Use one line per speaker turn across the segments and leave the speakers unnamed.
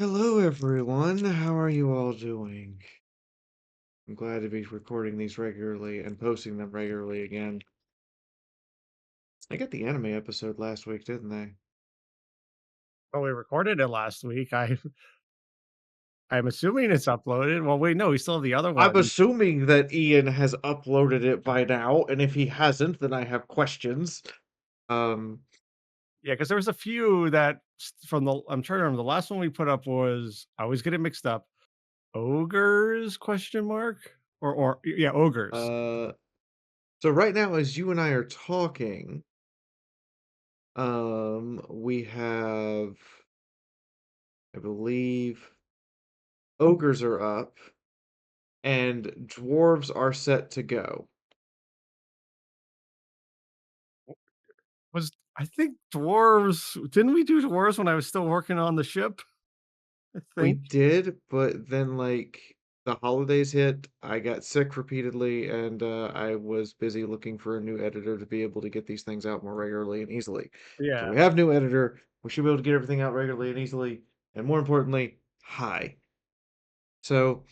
Hello, everyone. How are you all doing? I'm glad to be recording these regularly and posting them regularly again. I got the anime episode last week, didn't I?
Well, we recorded it last week. I'm assuming it's uploaded. Well, wait, no, we still have the other
I'm
one.
assuming that Ian has uploaded it by now, and if he hasn't, then I have questions. Um,
Yeah, because there was a few that from the I'm trying to remember. The last one we put up was I always get it mixed up. Ogres question mark or yeah, ogres.
uh, so right now, as you and I are talking, we have, I believe, ogres are up, and dwarves are set to go.
Was I think dwarves? Didn't we do dwarves when I was still working on the ship? I
We
think.
did, but then, like, the holidays hit, I got sick repeatedly, and, I was busy looking for a new editor to be able to get these things out more regularly and easily. So
Yeah.
we have new editor, we should be able to get everything out regularly and easily, and more importantly, hi. So,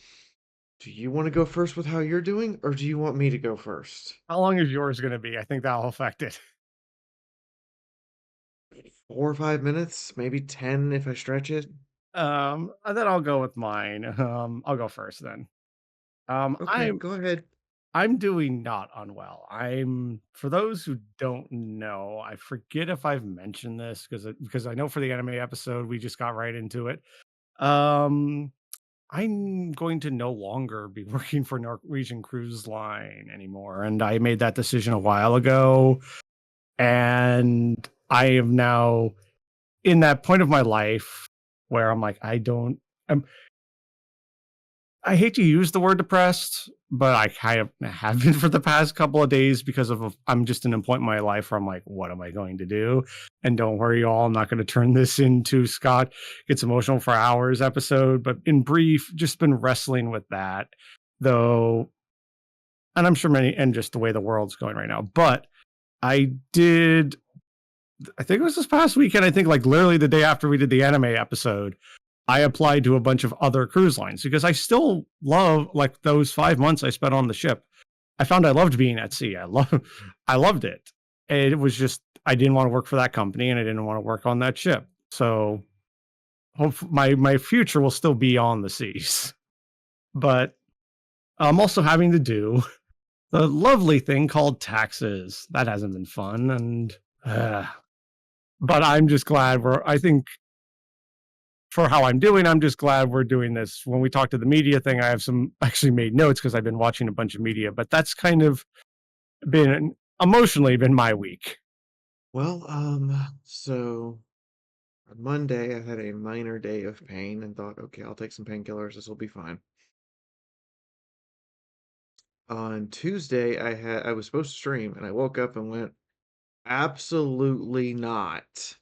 do you wanna go first with how you're doing, or do you want me to go first?
How long is yours going to be? I think that'll affect it.
4 or 5 minutes, maybe 10 if I stretch it?
And then I'll go with mine. I'll go first then. Um,
Okay,
I'm
go ahead.
I'm doing not unwell. For those who don't know, I forget if I've mentioned this because I know for the anime episode we just got right into it. Um, I'm going to no longer be working for Norwegian Cruise Line anymore, and I made that decision a while ago. And I am now in that point of my life where I'm like, I'm I hate to use the word depressed, but I kind of have been for the past couple of days because I'm just in a point in my life where I'm like, what am I going to do? And don't worry, y'all, I'm not going to turn this into Scott gets emotional for hours episode, but in brief, just been wrestling with that, though, and I'm sure many, and just the way the world's going right now. But I did, I think it was this past weekend. I think like literally the day after we did the anime episode, I applied to a bunch of other cruise lines because I still love like those 5 months I spent on the ship. I found I loved being at sea. I loved it. And it was just I didn't want to work for that company and I didn't want to work on that ship. So my future will still be on the seas. But I'm also having to do the lovely thing called taxes. That hasn't been fun and uh, but I'm just glad I think for how I'm doing, I'm just glad we're doing this. When we talked to the media thing, I have some actually made notes because I've been watching a bunch of media, but that's kind of been emotionally been my week.
Well, so on Monday, I had a minor day of pain and thought, okay, I'll take some painkillers. This will be fine. On Tuesday, I was supposed to stream, and I woke up and went, absolutely not.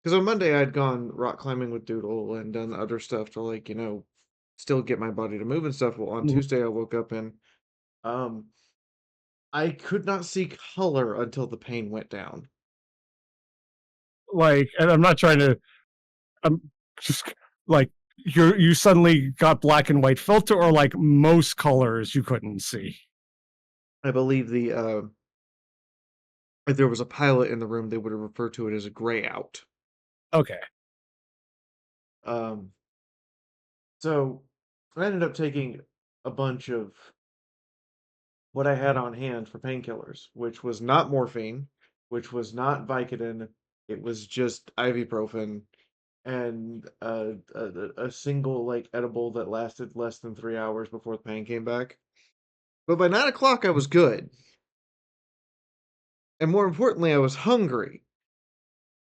Because on Monday I'd gone rock climbing with Doodle and done other stuff to like, still get my body to move and stuff. Well, on
Mhm.
Tuesday I woke up and um I could not see color until the pain went down.
Like, and I'm not trying to. I'm just like you suddenly got black and white filter, or like most colors you couldn't see.
I believe if there was a pilot in the room, they would have referred to it as a gray out.
Okay.
Um, so I ended up taking a bunch of what I had on hand for painkillers, which was not morphine, which was not Vicodin. It was just ibuprofen and a single like edible that lasted less than 3 hours before the pain came back. But by 9 o'clock, I was good, and more importantly, I was hungry.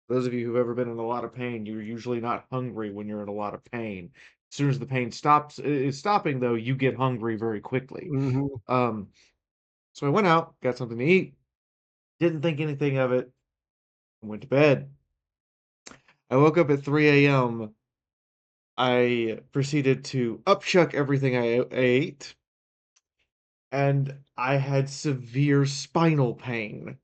Those of you who've ever been in a lot of pain, you're usually not hungry when you're in a lot of pain. As soon as the pain is stopping though, you get hungry very quickly.
Mhm.
Um, so I went out, got something to eat, didn't think anything of it, went to bed. I woke up at 3 a.m. I proceeded to upchuck everything I ate, and I had severe spinal pain.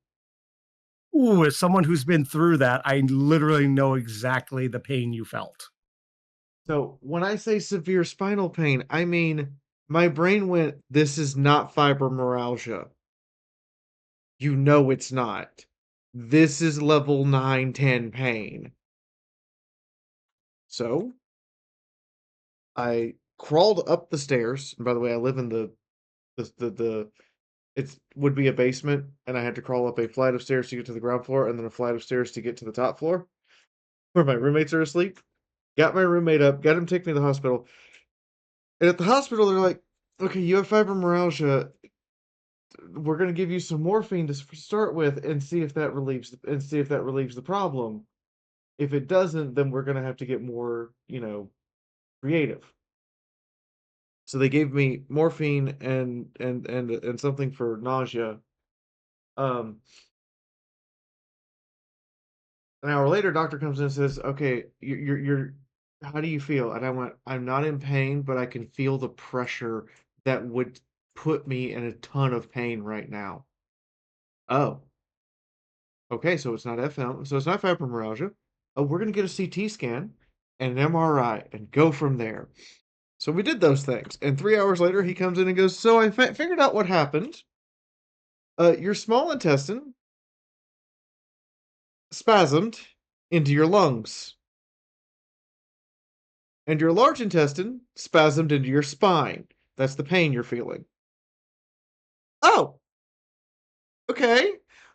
Ooh, as someone who's been through that, I literally know exactly the pain you felt.
So when I say severe spinal pain, I mean my brain went, this is not fibromyalgia. You know it's not. This is level 9, 10 pain. So I crawled up the stairs. And by the way, I live in the it would be a basement, and I had to crawl up a flight of stairs to get to the ground floor, and then a flight of stairs to get to the top floor where my roommates are asleep. Got my roommate up, got him to take me to the hospital. And at the hospital, they're like, okay, you have fibromyalgia. We're gonna give you some morphine to start with and see if that relieves the problem. If it doesn't, then we're gonna have to get more, creative. So they gave me morphine and something for nausea. Um, an hour later, doctor comes in and says, "Okay, you're how do you feel?" And I went, "I'm not in pain, but I can feel the pressure that would put me in a ton of pain right now." Oh, okay, so it's not FM, so it's not fibromyalgia. Oh, we're gonna get a CT scan and an MRI and go from there. So we did those things, and 3 hours later, he comes in and goes, "So I figured out what happened. Your small intestine spasmed into your lungs, and your large intestine spasmed into your spine. That's the pain you're feeling." Oh, okay.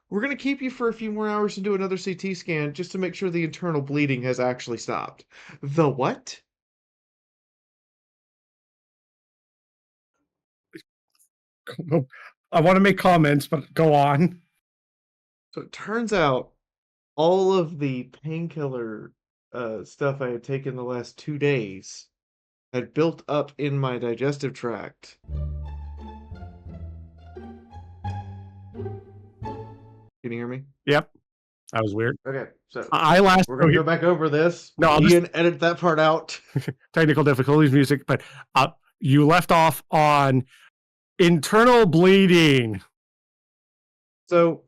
We're gonna keep you for a few more hours and do another CT scan just to make sure the internal bleeding has actually stopped. The what?
I want to make comments, but go on.
So it turns out all of the painkiller stuff I had taken the last 2 days had built up in my digestive tract. Can you hear me?
Yep, that was weird.
Okay, so
I last
we're
oh,
gonna go back over this.
no, I'll just
Ian, edit that part out.
technical difficulties music, but you left off on internal bleeding.
So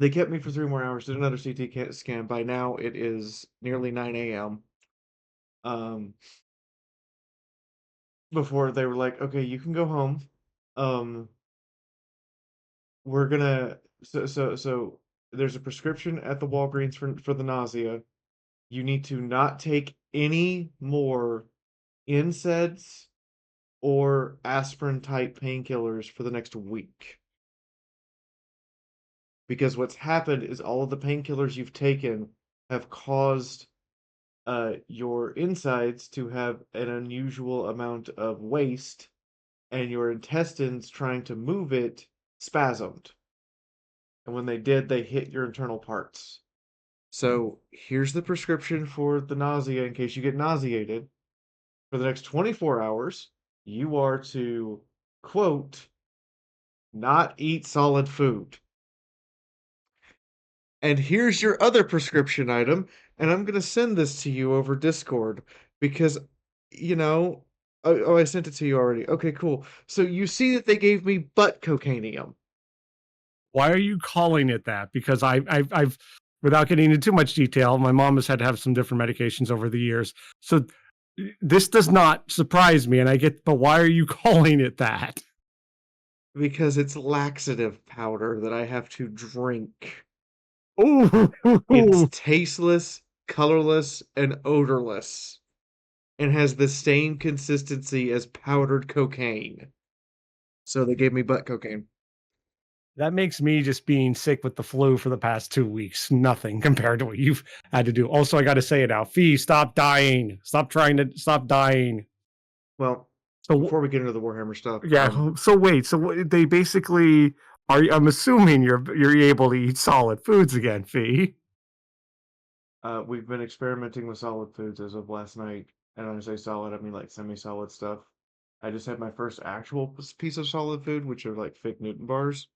they kept me for 3 more hours. Did another CT scan. By now it is nearly 9 a.m. Um, before they were like, okay, you can go home. Um, we're gonna so there's a prescription at the Walgreens for the nausea. You need to not take any more NSAIDs or aspirin type painkillers for the next week. Because what's happened is all of the painkillers you've taken have caused your insides to have an unusual amount of waste, and your intestines trying to move it spasmed. And when they did, they hit your internal parts. So here's the prescription for the nausea in case you get nauseated. For the next 24 hours, you are to, quote, not eat solid food. And here's your other prescription item, and I'm going to send this to you over Discord because, you know, oh, I sent it to you already. Okay, cool. So you see that they gave me butt cocainium
Why are you calling it that? Because I've without getting into too much detail, my mom has had to have some different medications over the years. So this does not surprise me, and I get, but why are you calling it that?
because it's laxative powder that I have to drink. It's
Oh,
tasteless, colorless, and odorless, and has the same consistency as powdered cocaine. So they gave me butt cocaine.
that makes me just being sick with the flu for the past 2 weeks nothing compared to what you've had to do. Also, I got to say it now. Fee, stop dying. Stop trying to stop dying.
Well,
So
before we get into the Warhammer stuff,
yeah. So wait. So they basically are. I'm assuming you're able to eat solid foods again, Fee.
we've been experimenting with solid foods as of last night. And when I say solid, I mean like semi-solid stuff. I just had my first actual piece of solid food, which are like fake Newton bars,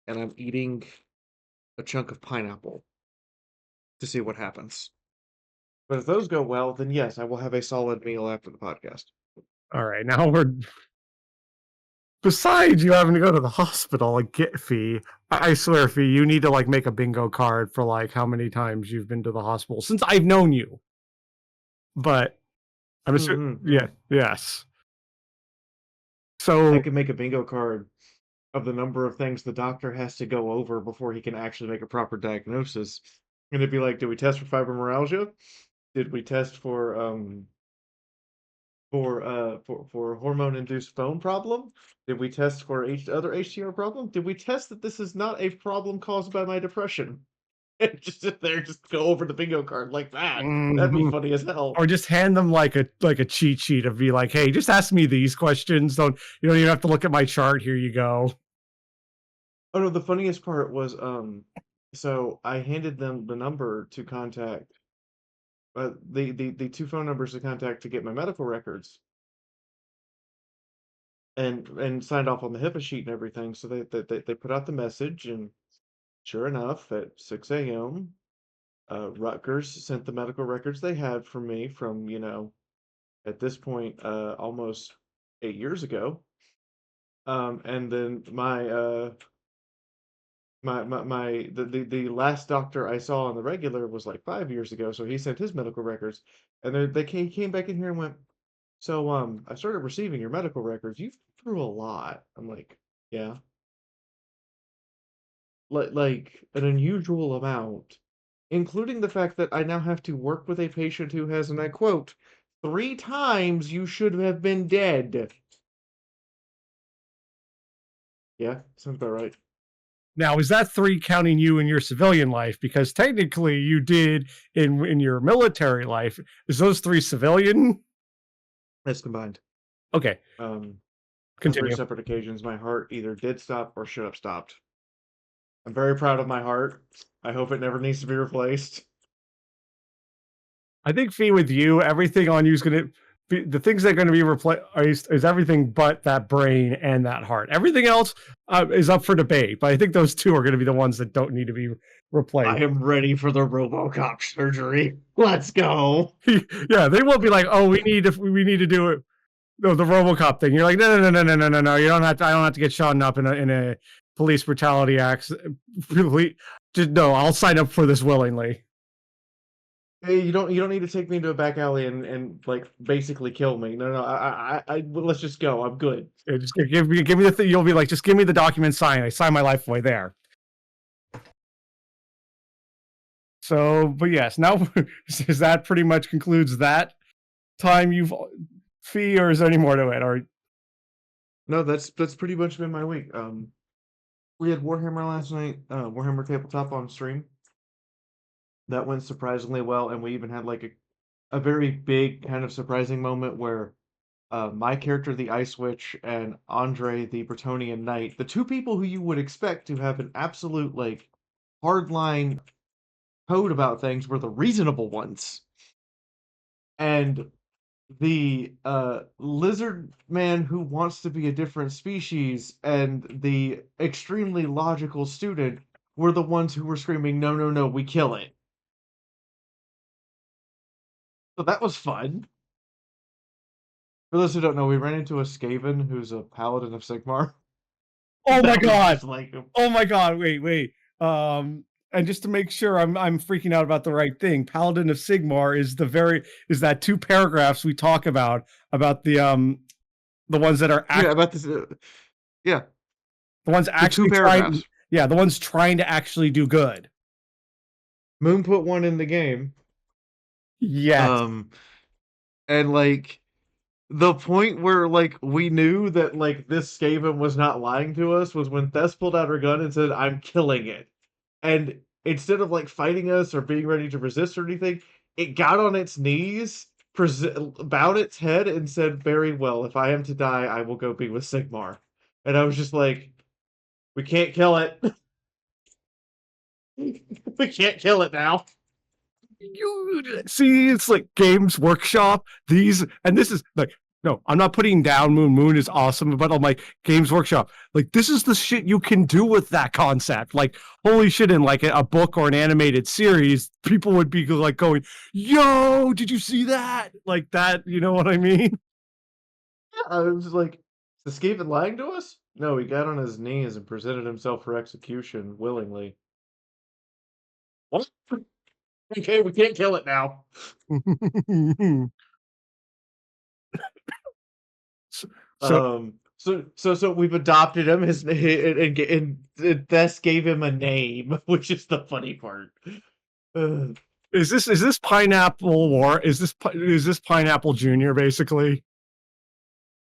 and I'm eating a chunk of pineapple to see what happens. But if those go well, then yes, I will have a solid meal after the podcast.
All right. Now we're besides you having to go to the hospital and get Fee. I swear, Fee, you need to like make a bingo card for like how many times you've been to the hospital since I've known you. but I'm assuming, yeah,
Mm-mm-mm.
yes.
I
So
could make a bingo card of the number of things the doctor has to go over before he can actually make a proper diagnosis. And it'd be like, did we test for fibromyalgia? Did we test for hormone induced bone problem? Did we test for other HTR problem? Did we test that this is not a problem caused by my depression? And just sit there, just go over the bingo card like that. That'd be
mhm.
funny as hell.
Or just hand them like a cheat sheet of be like, "Hey, just ask me these questions. You don't even have to look at my chart. Here you go."
Oh no, the funniest part was so I handed them the number to contact the two phone numbers to contact to get my medical records and signed off on the HIPAA sheet and everything. So they put out the message, and sure enough, at 6 a.m., Rutgers sent the medical records they had from me from, at this point, almost 8 years ago. And then the last doctor I saw on the regular was like 5 years ago, so he sent his medical records, and came back in here and went, so I started receiving your medical records. You've been through a lot. I'm like, yeah, like an unusual amount, including the fact that I now have to work with a patient who has, and I quote, 3 times you should have been dead. Yeah, sounds about right.
Now, is that 3 counting you in your civilian life? Because technically you did in your military life. Is those 3 civilian?
That's combined.
Okay,
Um, on three
continue.
separate occasions, my heart either did stop or should have stopped. I'm very proud of my heart. I hope it never needs to be replaced.
I think Fee with you, everything on you is gonna be the things that are gonna be replaced is everything but that brain and that heart. Everything else is up for debate, but I think those 2 are gonna be the ones that don't need to be replaced.
I am ready for the RoboCop surgery. Let's go.
Yeah, they won't be like, "Oh, we need to do it." No, the RoboCop thing. You're like, no, no, no, no, no, no, no, no. You don't have to. I don't have to get shot up in a police brutality accident. Just no. I'll sign up for this willingly.
Hey, you don't need to take me into a back alley and like basically kill me. No, no, well, let's just go. I'm good.
Yeah, just give me the thing. You'll be like, just give me the document signed. I sign my life away there. So, but yes, now is that pretty much concludes that time you've fee, or is there any more to it? Or
No, that's pretty much been my week. We had Warhammer last night, Warhammer tabletop on stream. That went surprisingly well, and we even had like a very big kind of surprising moment where my character, the Ice Witch, and Andre, the Bretonian Knight, the two people who you would expect to have an absolute like hardline code about things, were the reasonable ones. And the lizard man who wants to be a different species and the extremely logical student were the ones who were screaming, no, no, no, we kill it. So that was fun. For those who don't know, we ran into a Skaven who's a paladin of Sigmar.
oh my
That was
god,
just like,
oh my god, wait. And just to make sure I'm freaking out about the right thing, Paladin of Sigmar is that 2 paragraphs we talk about the ones that are
yeah,
act
about this. Yeah,
the ones
the two
actually trying,
paragraphs.
yeah, the ones trying to actually do good.
Moon put one in the game.
Yes.
Um, and like the point where like we knew that like this Skaven was not lying to us was when Thess pulled out her gun and said, "I'm killing it." And instead of like fighting us or being ready to resist or anything, it got on its knees, bowed its head, and said, "Very well. If I am to die, I will go be with Sigmar." And I was just like, "We can't kill it. We can't kill it now."
You see, it's like Games Workshop. These and this is like, no, I'm not putting down Moon. Moon is awesome, but I'm like Games Workshop. Like this is the shit you can do with that concept. Like holy shit! In like a book or an animated series, people would be like going, "Yo, did you see that?" Like that. You know what I mean?
I was just like, "Is the Skaven lying to us?" No, he got on his knees and presented himself for execution willingly. What? Okay, we can't kill it now.
so, so
So we've adopted him, and thus gave him a name, which is the funny part. Ugh.
is this Pineapple War? Is this Pineapple Junior basically?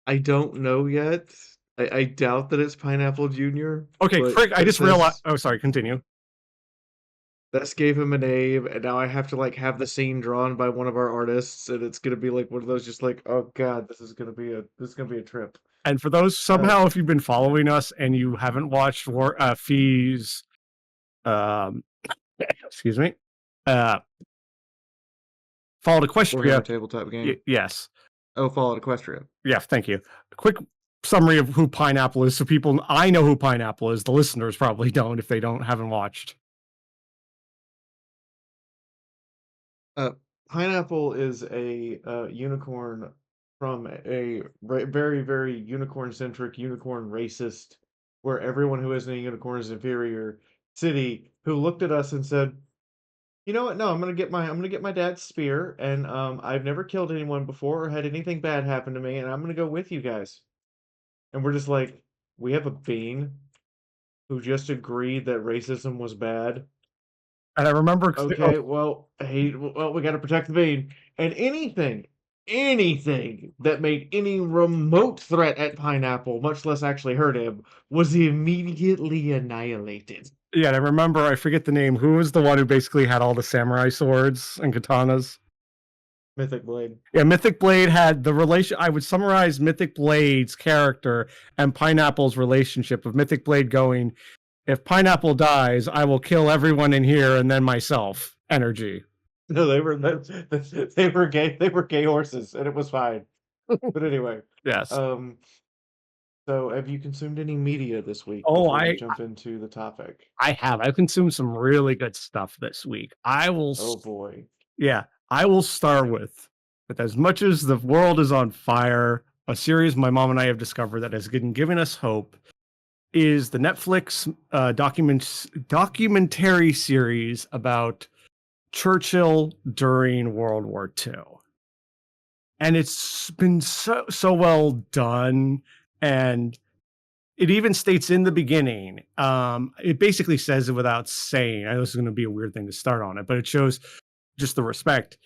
I don't know yet. I doubt that it's Pineapple Junior,
Okay,
but
frick! I just realized.
this
Oh, sorry. Continue.
this gave him a name, and now I have to like have the scene drawn by one of our artists, and it's gonna be like one of those just like, oh god, this is gonna be a trip.
And for those
Uh,
somehow, if you've been following us and you haven't watched Fee's, um, excuse me, uh, Fallout
Warhammer
Equestria.
tabletop game.
Yes,
Oh, Fallout Equestria.
yeah. Thank you. A quick summary of who Pineapple is, so people I know who Pineapple is. The listeners probably don't if they don't haven't watched.
Uh, Pineapple is a unicorn from a very, very unicorn centric, unicorn racist, where everyone who isn't a unicorn is inferior city, who looked at us and said, "You know what? No, I'm gonna get my dad's spear, and I've never killed anyone before or had anything bad happen to me, and I'm gonna go with you guys." And we're just like, we have a being who just agreed that racism was bad.
And I remember,
Okay, well, hey, well, we got to protect the bean. And anything that made any remote threat at Pineapple, much less actually hurt him, was immediately annihilated.
yeah, and I remember. I forget the name. Who was the one who basically had all the samurai swords and katanas?
Mythic Blade.
Yeah, Mythic Blade had the relation. I would summarize Mythic Blade's character and Pineapple's relationship of Mythic Blade going, if Pineapple dies, I will kill everyone in here and then myself. Energy.
No, they were gay horses, and it was fine. But anyway,
Yes.
um, so have you consumed any media this week
Oh,
before we
I
jump into the topic?
I have. I've consumed some really good stuff this week.
Oh boy.
Yeah, I will start with as much as the world is on fire, a series my mom and I have discovered that has been giving us hope is the Netflix documentary series about Churchill during World War II. And it's been so well done, and it even states in the beginning, it basically says it without saying. I know this is going to be a weird thing to start on it, but it shows just the respect.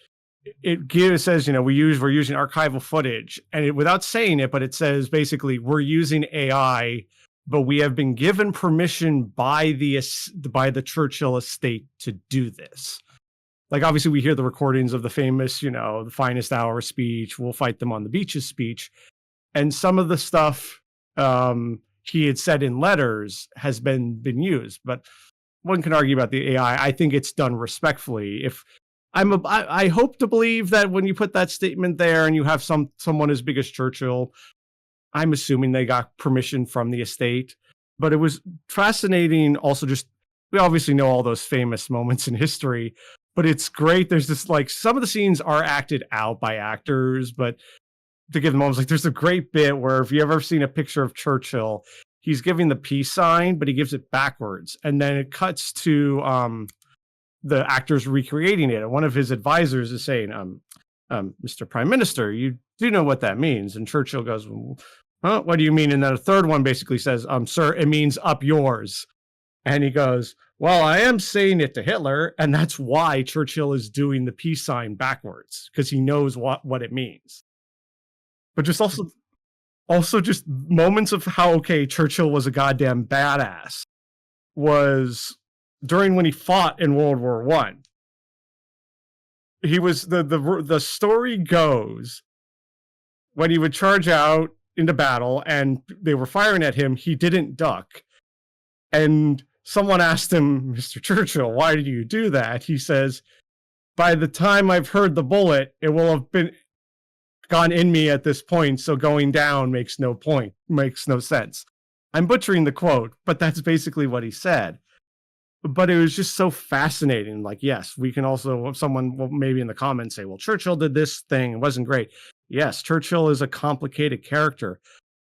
It says, we're using archival footage, and without saying it, but it says basically we're using AI, but we have been given permission by the Churchill estate to do this. Like, obviously we hear the recordings of the famous, the finest hour speech, we'll fight them on the beaches speech, and some of the stuff he had said in letters has been used, but one can argue about the AI. I think it's done respectfully. If I hope to believe that when you put that statement there and you have someone as big as Churchill, I'm assuming they got permission from the estate. But it was fascinating. Also, just we obviously know all those famous moments in history, but it's great. There's this, like, some of the scenes are acted out by actors, but to give the moments, like, there's a great bit where if you ever seen a picture of Churchill, he's giving the peace sign, but he gives it backwards, and then it cuts to the actors recreating it. And one of his advisors is saying, Mr. Prime Minister, you do know what that means. And Churchill goes, huh, what do you mean? And then a third one basically says, sir, it means up yours. And he goes, well, I am saying it to Hitler. And that's why Churchill is doing the peace sign backwards, because he knows what it means. But just also just moments of how, okay, Churchill was a goddamn badass was during when he fought in World War One. He was the story goes when he would charge out into battle and they were firing at him, he didn't duck. And someone asked him, Mr. Churchill, why did you do that? He says, by the time I've heard the bullet, it will have been gone in me at this point, so going down makes no sense. I'm butchering the quote, but that's basically what he said. But it was just so fascinating. Like, yes, we can also, someone will maybe in the comments say, well, Churchill did this thing, it wasn't great. Yes, Churchill is a complicated character,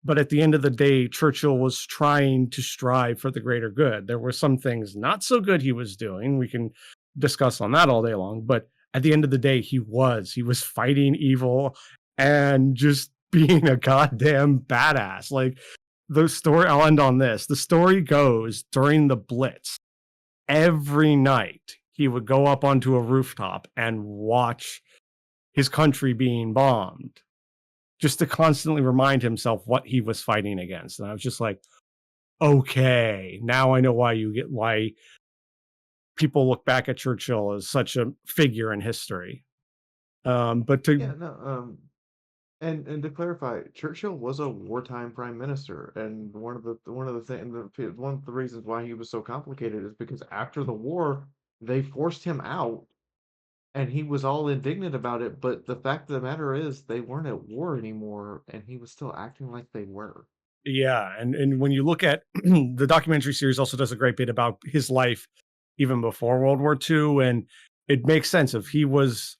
but at the end of the day, Churchill was trying to strive for the greater good. There were some things not so good he was doing. We can discuss on that all day long, but at the end of the day, he was fighting evil and just being a goddamn badass. Like the story, I'll end on this. The story goes during the Blitz, every night he would go up onto a rooftop and watch his country being bombed just to constantly remind himself what he was fighting against. And I was just like, okay, now I know why people look back at Churchill as such a figure in history. But to
Yeah, no, and to clarify, Churchill was a wartime prime minister, and one of the reasons why he was so complicated is because after the war, they forced him out, and he was all indignant about it. But the fact of the matter is, they weren't at war anymore, and he was still acting like they were.
Yeah, and when you look at the documentary series also does a great bit about his life even before World War II, and it makes sense if he was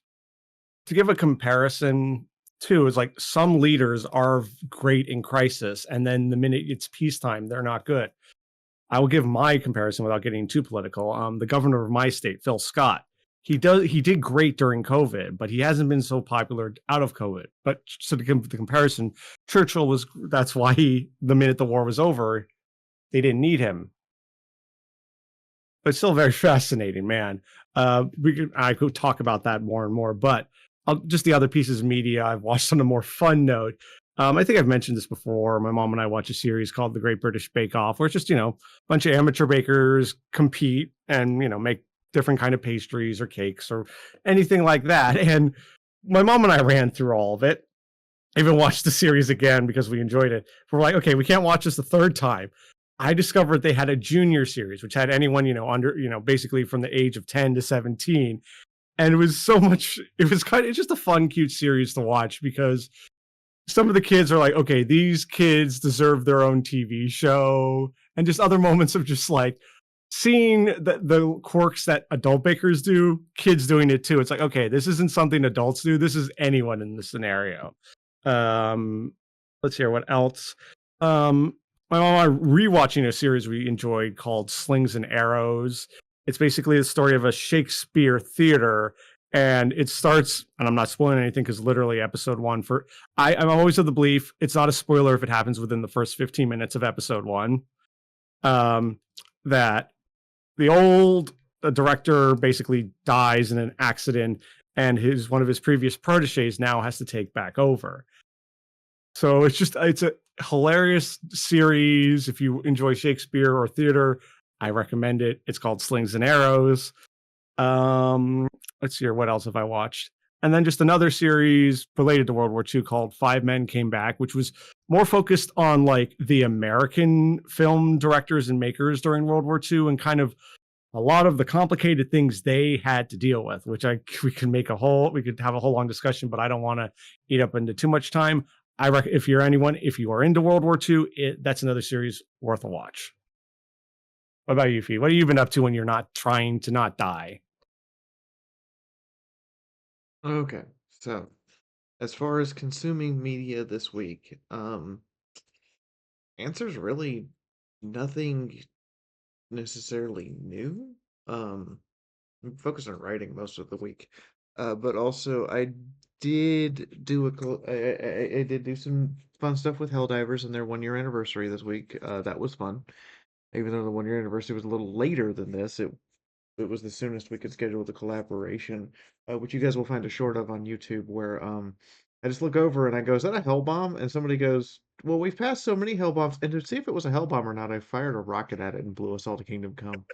to give a comparison too, is like some leaders are great in crisis, and then the minute it's peacetime, they're not good. I will give my comparison without getting too political. The governor of my state, Phil Scott, he did great during COVID, but he hasn't been so popular out of COVID. But so to give the comparison, Churchill was that's why the minute the war was over, they didn't need him. But still very fascinating, man. I could talk about that more and more, but just the other pieces of media I've watched on a more fun note. I think I've mentioned this before. My mom and I watch a series called The Great British Bake Off, where it's just a bunch of amateur bakers compete and make different kind of pastries or cakes or anything like that. And my mom and I ran through all of it. Even watched the series again because we enjoyed it. We're like, okay, we can't watch this the third time. I discovered they had a junior series, which had anyone, under, basically from the age of 10 to 17. And it's just a fun, cute series to watch because some of the kids are like, okay, these kids deserve their own TV show. And just other moments of just like seeing the quirks that adult bakers do, kids doing it too. It's like, okay, this isn't something adults do. This is anyone in this scenario. Um, let's hear what else. Um, my mom and I rewatching a series we enjoyed called Slings and Arrows. It's basically the story of a Shakespeare theater, and it starts. And I'm not spoiling anything because literally episode one. I'm always of the belief it's not a spoiler if it happens within the first 15 minutes of episode one. Um, that the old director basically dies in an accident, and his one of his previous proteges now has to take back over. So it's a hilarious series. If you enjoy Shakespeare or theater, I recommend it. It's called Slings and Arrows. Um, let's see here. What else have I watched? And then just another series related to World War II called Five Men Came Back, which was more focused on like the American film directors and makers during World War II and kind of a lot of the complicated things they had to deal with, which we could have a whole long discussion, but I don't want to eat up into too much time. If if you are into World War II, that's another series worth a watch. What about you, Fee? What have you been up to when you're not trying to not die?
Okay, so as far as consuming media this week, answer's really nothing necessarily new. I'm focused on writing most of the week, but also I did do I did do some fun stuff with Helldivers and their 1 year anniversary this week. That was fun. Even though the 1 year anniversary was a little later than this, it was the soonest we could schedule the collaboration, which you guys will find a short of on YouTube where I just look over and I go, "Is that a hell bomb?" And somebody goes, "Well, we've passed so many hell bombs, and to see if it was a hell bomb or not, I fired a rocket at it and blew us all to Kingdom Come."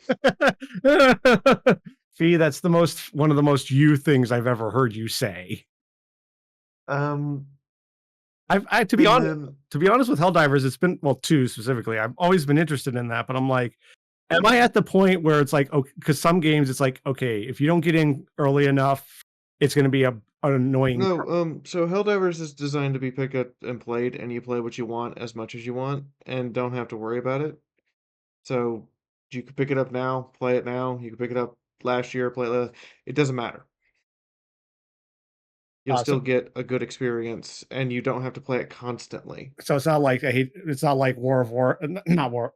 Fee, that's one of the most you things I've ever heard you say.
Um,
To be
and
honest,
then
with Helldivers, it's been well, two specifically. I've always been interested in that, but I'm like, am I at the point where it's like, okay, because some games it's like, okay, if you don't get in early enough, it's going to be an annoying.
no, so Helldivers is designed to be picked up and played, and you play what you want as much as you want, and don't have to worry about it. So you could pick it up now, play it now. You could pick it up last year, play it last. It doesn't matter. You'll
So
still get a good experience, and you don't have to play it constantly.
it's not like it's not like War of War, not War,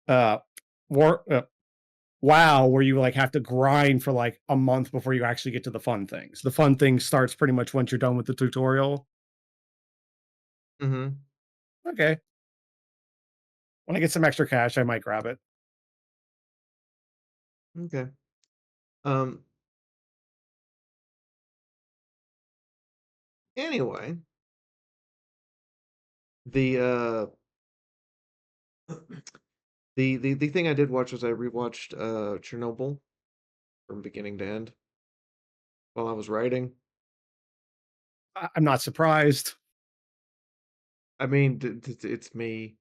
uh, War. WoW, where you, like, have to grind for, like, a month before you actually get to the fun things. The fun thing starts pretty much once you're done with the tutorial.
Mhm.
Okay. When I get some extra cash, I might grab it.
Okay. Um, anyway, the, the thing I did watch was I rewatched, Chernobyl from beginning to end while I was writing.
I'm not surprised.
I mean, it's me.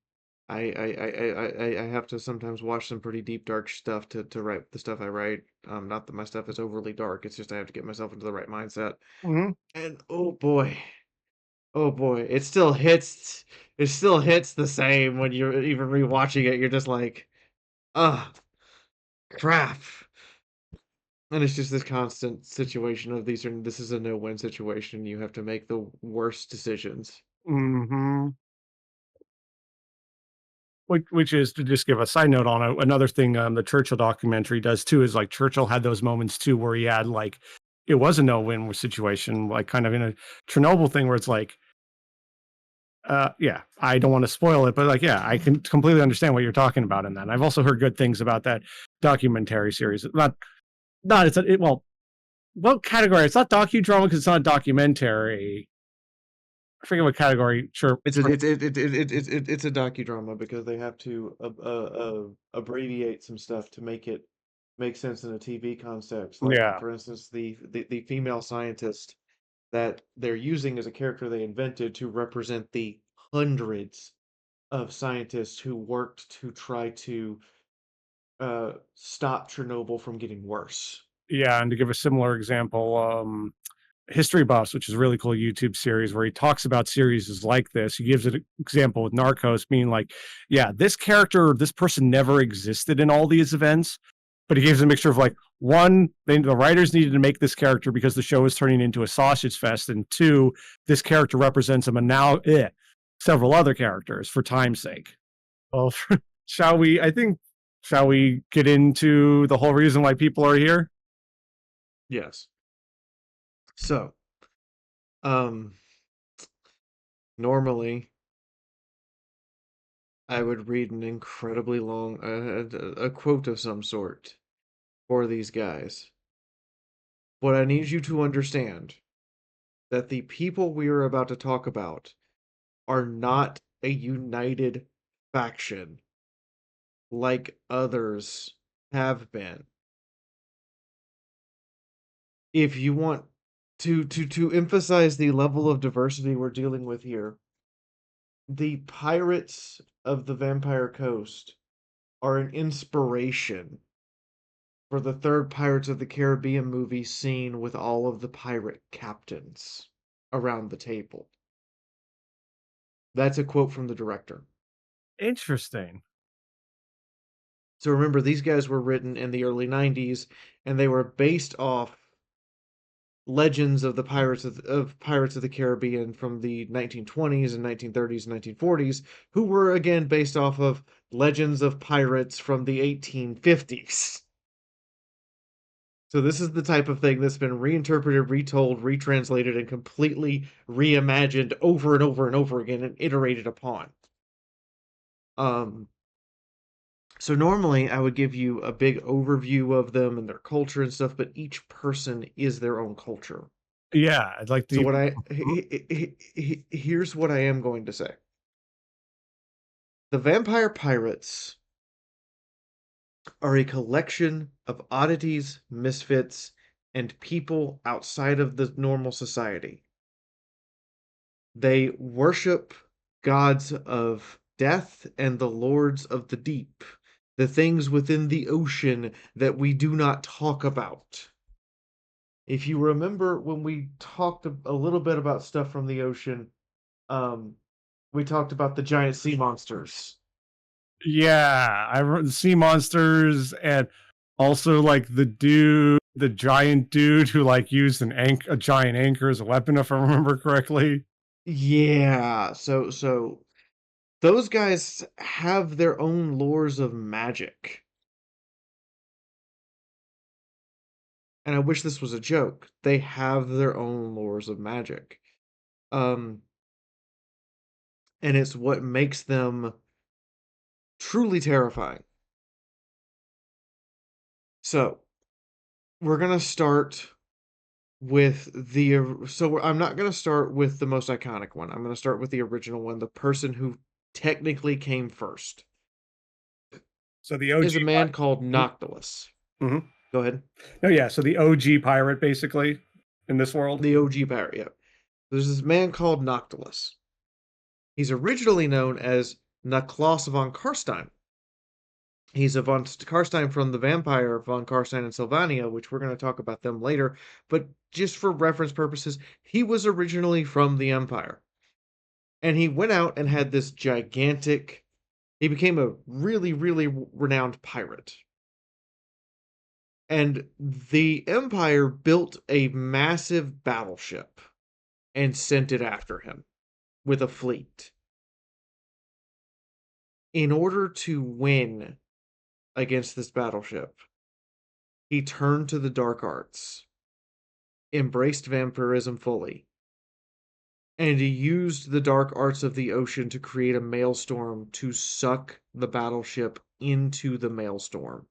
I have to sometimes watch some pretty deep, dark stuff to write the stuff I write. Not that my stuff is overly dark. It's just I have to get myself into the right mindset.
Mhm.
And oh boy, it still hits. It still hits the same when you're even rewatching it. You're just like, ah, crap. And it's just this constant situation of this is a no-win situation. You have to make the worst decisions.
Mhm. Which is to just give a side note on it, another thing, the Churchill documentary does too is, like, Churchill had those moments too where he had, like, it was a no-win situation, like, kind of in a Chernobyl thing where it's like, yeah, I don't wanna spoil it, but, like, yeah, I can completely understand what you're talking about in that, and I've also heard good things about that documentary series. Not it's a it well, what category? It's not docudrama because it's not a documentary. I forget what category. Sure,
It's a
sure.
it's a docudrama because they have to abbreviate some stuff to make it make sense in a TV context. Like
Yeah.
for instance, the female scientist that they're using as a character they invented to represent the hundreds of scientists who worked to try to stop Chernobyl from getting worse.
Yeah, and to give a similar example, History Buffs, which is a really cool YouTube series where he talks about series like this. He gives an example with Narcos, being like, yeah, this character, this person never existed in all these events, but he gives a mixture of like, one, the writers needed to make this character because the show is turning into a sausage fest, and two, this character represents him, and now several other characters for time's sake. Well, shall we? Shall we get into the whole reason why people are here?
Yes. So, um, normally I would read an incredibly long a quote of some sort for these guys. What I need you to understand that the people we are about to talk about are not a united faction like others have been. If you want to emphasize the level of diversity we're dealing with here, the pirates of the Vampire Coast are an inspiration for the third Pirates of the Caribbean movie scene with all of the pirate captains around the table. That's a quote from the director.
Interesting.
So remember, these guys were written in the early 90s and they were based off legends of the Pirates of the Caribbean from the 1920s and 1930s and 1940s, who were again based off of legends of pirates from the 1850s. So this is the type of thing that's been reinterpreted, retold, retranslated, and completely reimagined over and over and over again and iterated upon. Um, so normally I would give you a big overview of them and their culture and stuff, but each person is their own culture.
Yeah, I'd like to
So
even.
what
Mhm.
here's what I am going to say. The Vampire Pirates are a collection of oddities, misfits, and people outside of the normal society. They worship gods of death and the lords of the deep, the things within the ocean that we do not talk about. If you remember when we talked a little bit about stuff from the ocean, um, we talked about the giant sea monsters.
Yeah, I wrote the sea monsters and also like the giant dude who like used a giant anchor as a weapon, if I remember correctly.
Yeah, so those guys have their own lores of magic. and I wish this was a joke, they have their own lores of magic. Um, and it's what makes them truly terrifying. So, we're gonna start with I'm not gonna start with the most iconic one. I'm gonna start with the original one. The person who technically came first
So the OG
is a man called
pirate.
Noctilus.
Mhm.
Go ahead.
Oh, yeah, so the OG pirate basically in this world?
The OG pirate, yeah. There's this man called Noctilus. He's originally known as Naklaus von Karstein. He's a von Karstein from the vampire von Karstein and Sylvania, which we're going to talk about them later. But just for reference purposes, he was originally from the Empire. And he went out and had this gigantic. He became a really, really renowned pirate. And the Empire built a massive battleship and sent it after him with a fleet. In order to win against this battleship, he turned to the dark arts, embraced vampirism fully, and he used the dark arts of the ocean to create a maelstrom to suck the battleship into the maelstrom,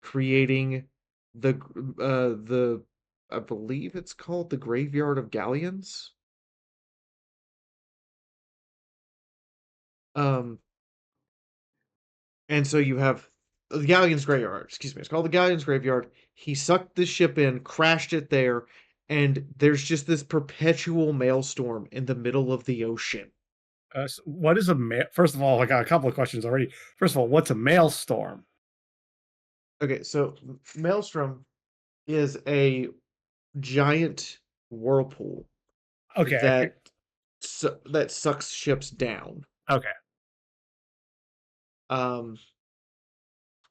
creating the I believe it's called the Graveyard of Galleons. Um, and so you have the Galleon's Graveyard, excuse me, it's called the Galleon's Graveyard. He sucked the ship in, crashed it there, and there's just this perpetual maelstrom in the middle of the ocean.
What is a first of all, I got a couple of questions already. First of all, what's a maelstrom?
Okay, so Maelstrom is a giant whirlpool
Okay,
that that sucks ships down.
okay.
Um,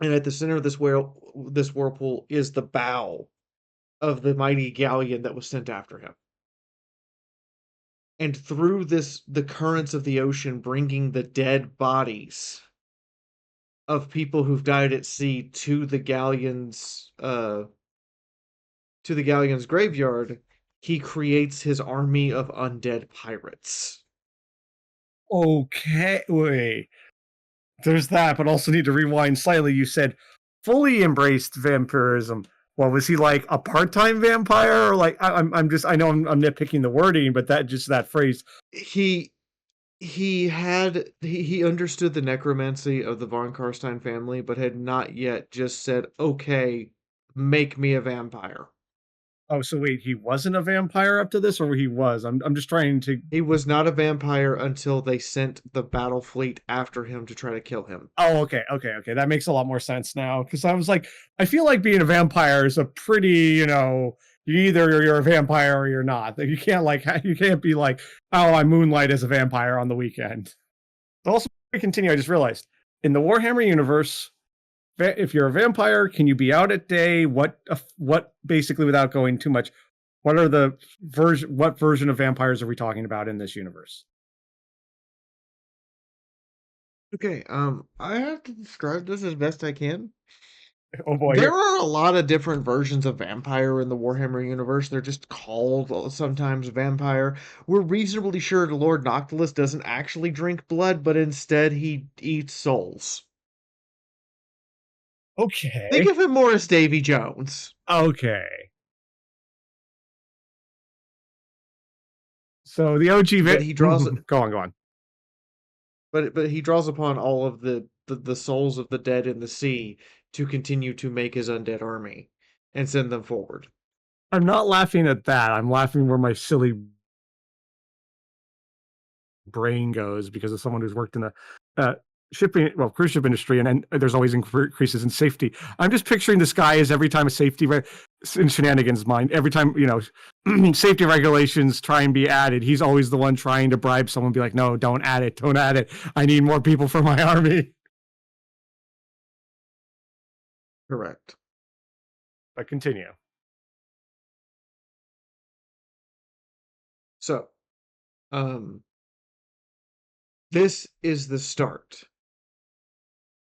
and at the center of this whirlpool is the bow of the mighty galleon that was sent after him. And through the currents of the ocean, bringing the dead bodies of people who've died at sea to the galleon's graveyard, he creates his army of undead pirates.
Okay, wait. There's that, but also need to rewind slightly. You said fully embraced vampirism. Well, was he like a part-time vampire, or like I'm just I know I'm nitpicking the wording, but that phrase.
He he understood the necromancy of the von Karstein family, but had not yet just said, "Okay, make me a vampire."
Oh, so wait, he wasn't a vampire up to this, or he was? I'm just trying to.
He was not a vampire until they sent the battle fleet after him to try to kill him.
Oh, okay, okay, okay. That makes a lot more sense now because I was like, I feel like being a vampire is a pretty, you either you're a vampire or you're not. Like, you can't you can't be like, oh, I moonlight as a vampire on the weekend. Also, to continue, I just realized in the Warhammer universe, if you're a vampire, can you be out at day? What basically, without going too much, what are the version? What version of vampires are we talking about in this universe?
Okay, I have to describe this as best I can.
Oh boy,
There
here.
are a lot of different versions of vampire in the Warhammer universe. They're just called sometimes vampire. We're reasonably sure Lord Noctilus doesn't actually drink blood, but instead he eats souls. Think
Okay,
of him more as Davy Jones,
okay. So the OG,
but he draws
go on, go on.
but he draws upon all of the souls of the dead in the sea to continue to make his undead army and send them forward.
I'm not laughing at that. I'm laughing where my silly brain goes because of someone who's worked in the shipping, well, cruise ship industry, and there's always increases in safety. I'm just picturing this guy as every time a in shenanigans mind, every time safety regulations try and be added, he's always the one trying to bribe someone, be like, no, don't add it, don't add it. I need more people for my army.
Correct.
But continue.
So, um, this is the start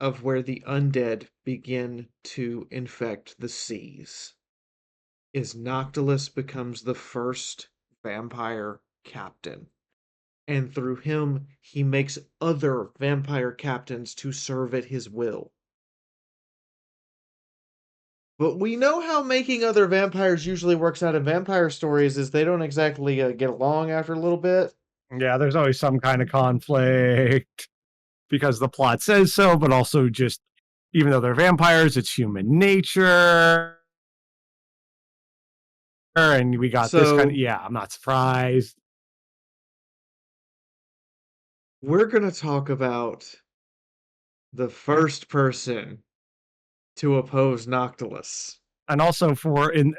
of where the undead begin to infect the seas. is Noctilus becomes the first vampire captain. And through him, he makes other vampire captains to serve at his will. But we know how making other vampires usually works out in vampire stories is they don't exactly get along after a little bit.
Yeah, there's always some kind of conflict because the plot says so, but also just even though they're vampires, it's human nature. And we got this kind of,
So
yeah, I'm not surprised.
we're going to talk about the first person to oppose Noctilus.
And also for in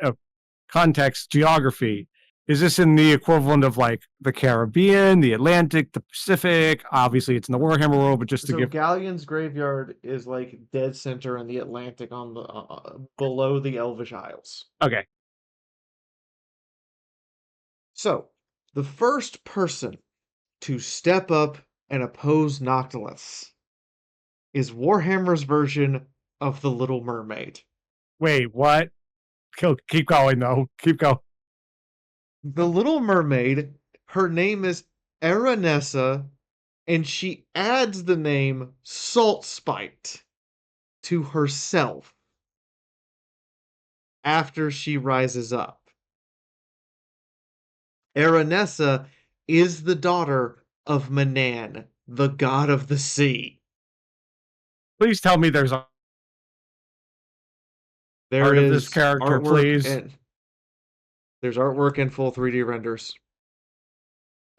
context, geography. Is this in the equivalent of like the Caribbean, the Atlantic, the Pacific? Obviously, it's in the Warhammer world, but just to
So
give.
Galleon's graveyard is like dead center in the Atlantic on the below the Elvish Isles.
Okay.
So the first person to step up and oppose Noctilus is Warhammer's version of the Little Mermaid.
Wait, what? Keep going, though. Keep going.
The Little Mermaid, her name is Aranessa, and she adds the name Salt Spite to herself after she rises up. Aranessa is the daughter of Manan, the god of the sea.
Please tell me there's a
There
part of this
is
character,
artwork
please.
and there's artwork and full 3D renders.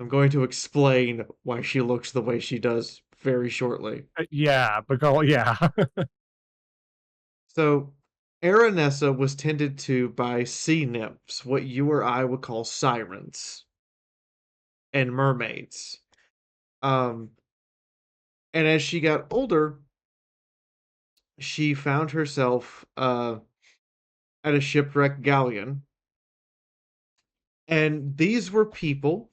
I'm going to explain why she looks the way she does very shortly.
Yeah, but go, yeah.
So, Aranessa was tended to by sea nymphs, what you or I would call sirens and mermaids. Um, and as she got older, she found herself at a shipwrecked galleon. And these were people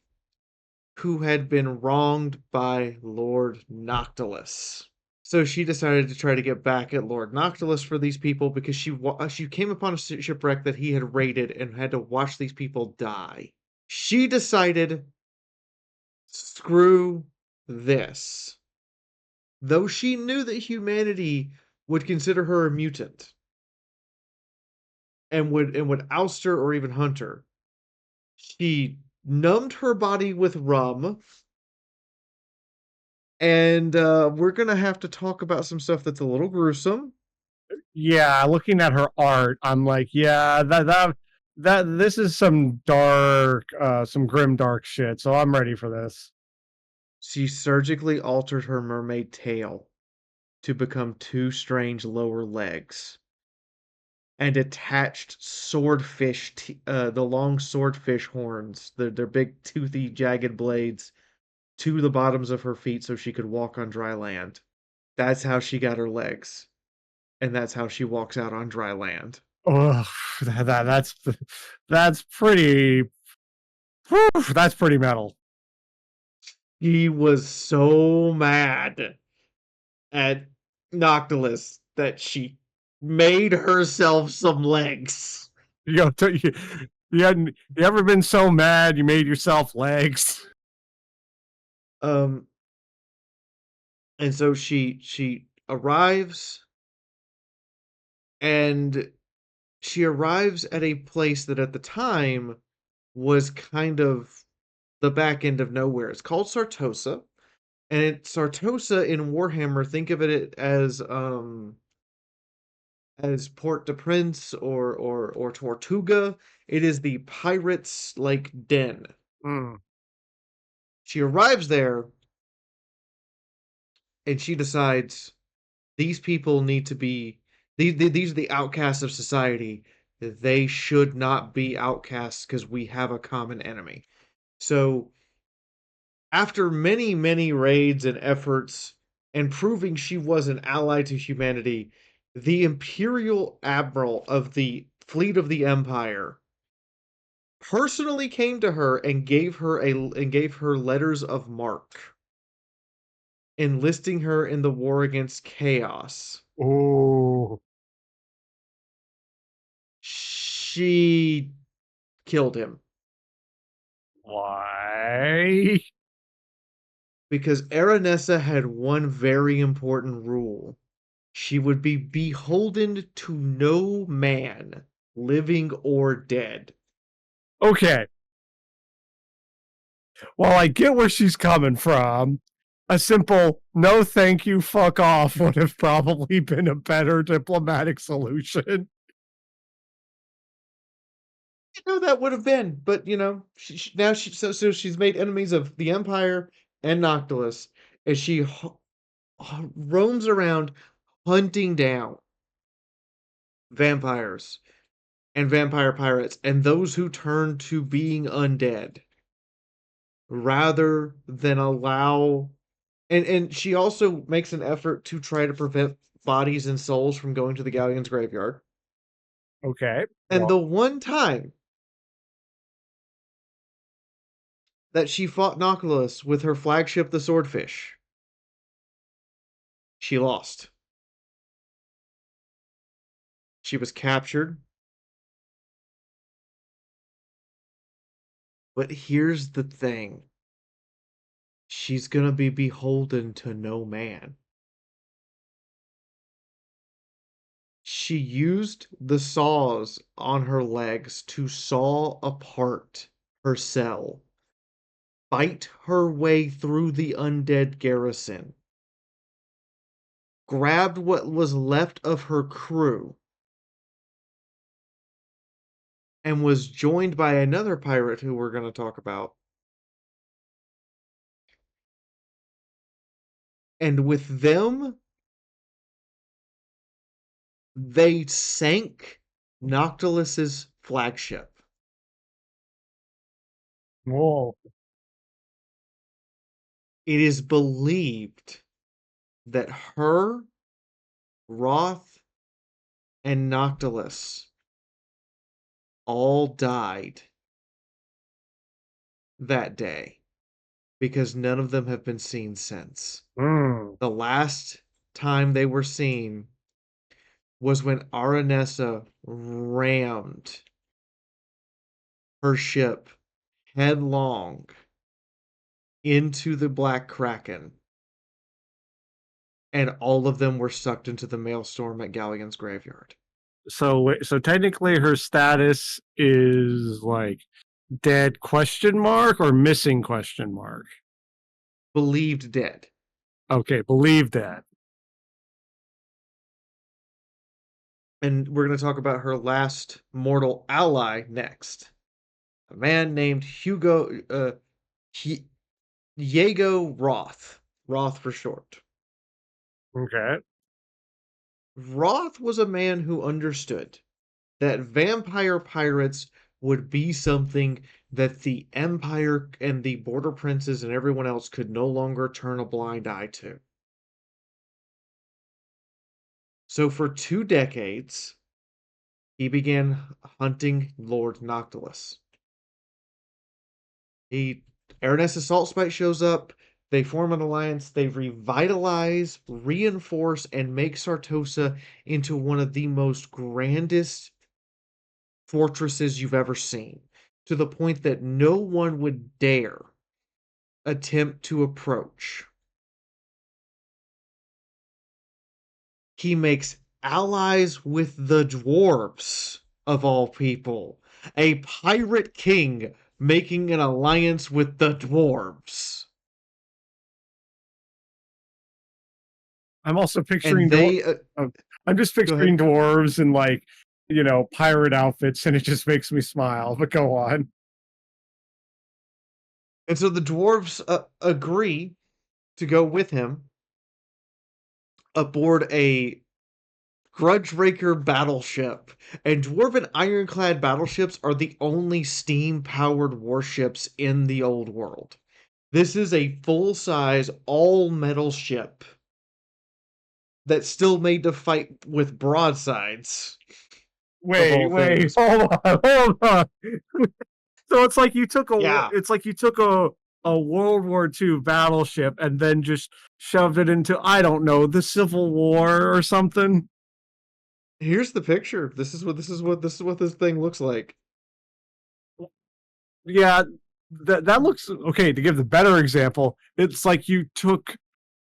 who had been wronged by Lord Noctilus. So she decided to try to get back at Lord Noctilus for these people because she came upon a shipwreck that he had raided and had to watch these people die. She decided, screw this. Though she knew that humanity would consider her a mutant and would oust her or even hunt her, she numbed her body with rum. And we're gonna have to talk about some stuff that's a little gruesome.
Yeah, looking at her art, I'm like, yeah, this is some dark, some grim dark shit. So I'm ready for this.
She surgically altered her mermaid tail to become two strange lower legs and attached the long swordfish horns, their big toothy jagged blades, to the bottoms of her feet so she could walk on dry land. That's how she got her legs, and that's how she walks out on dry land.
Oh, that's pretty. Whew, that's pretty metal.
He was so mad at Noctilus that she made herself some legs.
You know, you ever been so mad you made yourself legs?
Um, and so she arrives and she arrives at a place that at the time was kind of the back end of nowhere. It's called Sartosa, and Sartosa in Warhammer. Think of it as Port-au-Prince or Tortuga. It is the pirates like den.
Mm.
She arrives there and she decides these people need to be these are the outcasts of society. They should not be outcasts because we have a common enemy. So after many raids and efforts and proving she was an ally to humanity, the Imperial Admiral of the fleet of the Empire personally came to her and gave her letters of marque, enlisting her in the war against chaos.
Oh,
she killed him
Why?
because Aranessa had one very important rule. She would be beholden to no man, living or dead.
Okay. Well, I get where she's coming from. A simple no thank you, fuck off would have probably been a better diplomatic solution.
That would have been, but now so she's made enemies of the Empire and Noctilus, as she roams around hunting down vampires and vampire pirates and those who turn to being undead rather than allow and she also makes an effort to try to prevent bodies and souls from going to the galleon's graveyard.
Okay.
And
Well,
the one time that she fought Noctilus with her flagship, the Swordfish, she lost. She was captured. But here's the thing, she's gonna be beholden to no man. She used the saws on her legs to saw apart her cell, fight her way through the undead garrison, grabbed what was left of her crew, and was joined by another pirate who we're going to talk about. And with them, they sank Noctilus's flagship.
whoa.
It is believed that her, Roth, and Noctilus all died that day because none of them have been seen since.
Mm.
The last time they were seen was when Aranessa rammed her ship headlong into the Black Kraken, and all of them were sucked into the maelstrom at Galleon's graveyard.
So technically her status is like dead question mark or missing question mark.
Believed dead.
Okay, believe that.
And we're going to talk about her last mortal ally next. A man named Diego Roth. Roth for short.
Okay.
Roth was a man who understood that vampire pirates would be something that the Empire and the Border Princes and everyone else could no longer turn a blind eye to. So for 2 decades, he began hunting Lord Noctilus. Aranessa's Salt Spite shows up. They form an alliance. They revitalize, reinforce, and make Sartosa into one of the most grandest fortresses you've ever seen, to the point that no one would dare attempt to approach. He makes allies with the dwarves, of all people. A pirate king making an alliance with the dwarves.
I'm also
And
picturing
they
I'm just
go ahead.
picturing dwarves in like, pirate outfits, and it just makes me smile. But go on.
And so the dwarves agree to go with him aboard a Grudgebreaker battleship. And dwarven ironclad battleships are the only steam-powered warships in the old world. This is a full-size, all-metal ship that's still made to fight with broadsides, of all
Wait,
things.
hold on, hold on. So it's like
Yeah.
you took a World War II battleship and then just shoved it into, I don't know, the Civil War or something.
Here's the picture. This is what this thing looks like.
Yeah, that looks okay. To give the better example, it's like you took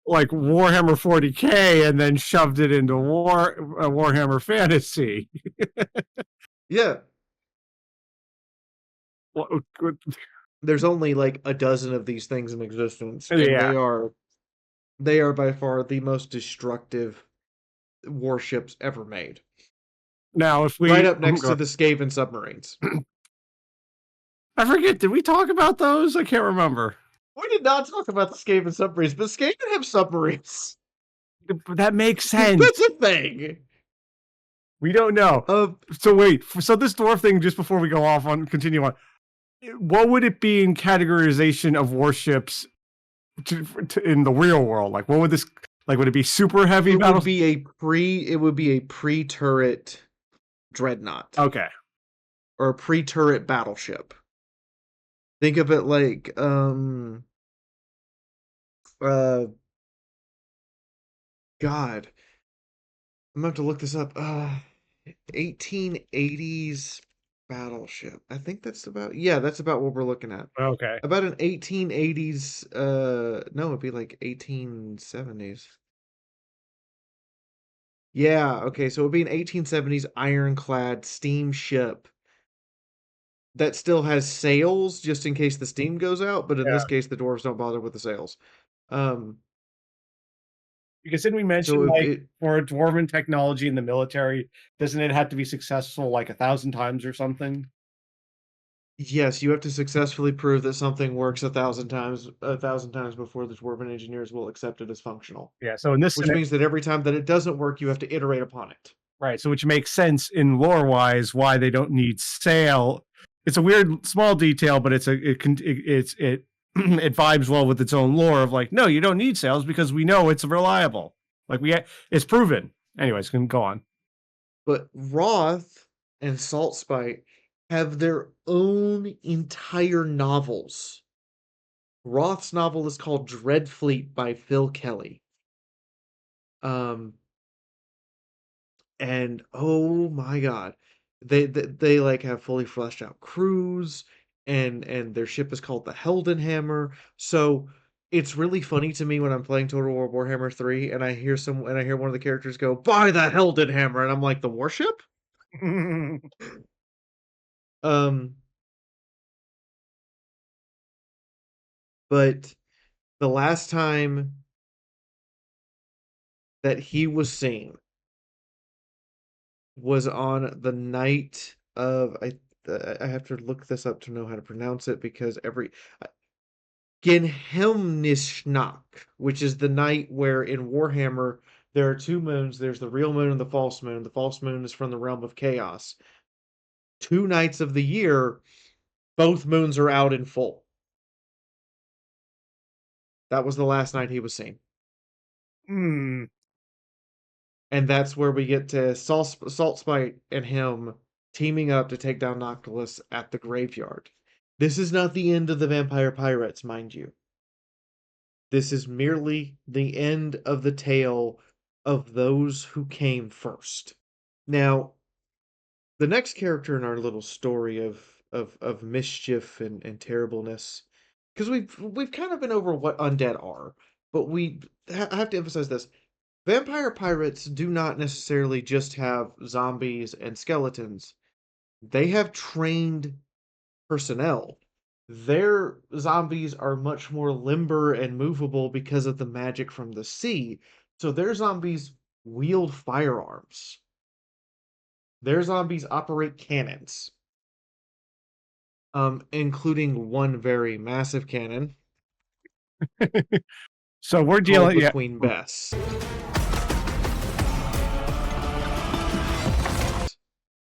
like Warhammer 40K and then shoved it into Warhammer Fantasy.
Yeah,
What-
there's only like a dozen of these things in existence, and
Yeah.
they are by far the most destructive warships ever made.
Now, if
Right
we,
up next to the Skaven submarines.
I forget, did we talk about those? I can't remember.
We did not talk about the Skaven submarines, but Skaven have submarines.
That makes
That's
sense.
a thing.
We don't know.
Uh,
So wait, so this dwarf thing, just before we go off on, continue on, what would it be in categorization of warships in the real world? Like, what would this, like, would it be super heavy battles?
it would be a pre-turret dreadnought
Okay.
or a pre-turret battleship. Think of it like uh God, I'm gonna have to look this up. 1880s battleship. I think that's about what we're looking at.
Okay.
About an 1880s no, it'd be like 1870s. Yeah, okay, so it'd be an 1870s ironclad steamship that still has sails just in case the steam goes out, but in
Yeah.
this case the dwarves don't bother with the sails. Um
Because didn't we mention
so
like for dwarven technology in the military, doesn't it have to be successful like 1,000 times or something?
yes, you have to successfully prove that something works a thousand times before the dwarven engineers will accept it as functional.
Yeah. So in this
Which
scenario,
means that every time that it doesn't work, you have to iterate upon it.
right? So which makes sense in lore wise why they don't need sail. It's a weird small detail, but it it vibes well with its own lore of like, no, you don't need sails because we know it's reliable. Like it's proven. Anyways, can go on.
But Roth and Saltspite have their own entire novels. Roth's novel is called Dreadfleet by Phil Kelly. Um, and oh my god, they like have fully fleshed out crews, and their ship is called the Heldenhammer. So it's really funny to me when I'm playing Total War Warhammer 3 and I hear one of the characters go, "By the Heldenhammer," and I'm like, "The warship?" Um, but the last time that he was seen was on the night of I have to look this up to know how to pronounce it because every Genhelmnisnacht, which is the night where in Warhammer there are two moons. There's the real moon and the false moon. The false moon is from the realm of chaos. Two nights of the year, both moons are out in full. That was the last night he was seen.
Hmm.
And that's where we get to Saltspite and him teaming up to take down Noctilus at the graveyard. This is not the end of the Vampire Pirates, mind you. This is merely the end of the tale of those who came first. Now, the next character in our little story of mischief and terribleness, because we've kind of been over what undead are, but I have to emphasize this: vampire pirates do not necessarily just have zombies and skeletons. They have trained personnel. Their zombies are much more limber and movable because of the magic from the sea. So their zombies wield firearms. Their zombies operate cannons, including one very massive cannon
So we're
called
dealing,
the
yeah.
Queen Bess.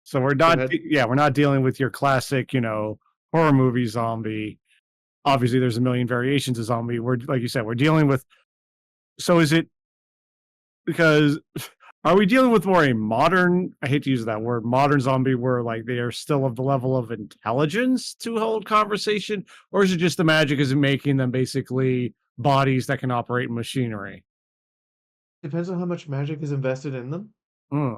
So we're
Go
not,
ahead.
yeah, we're not dealing with your classic, horror movie zombie. Obviously, there's a million variations of zombie. We're like you said, we're dealing with. So is it because are we dealing with more a modern? I hate to use that word, modern zombie, where like they are still of the level of intelligence to hold conversation, or is it just the magic is making them basically bodies that can operate machinery?
Depends on how much magic is invested in them.
Hmm.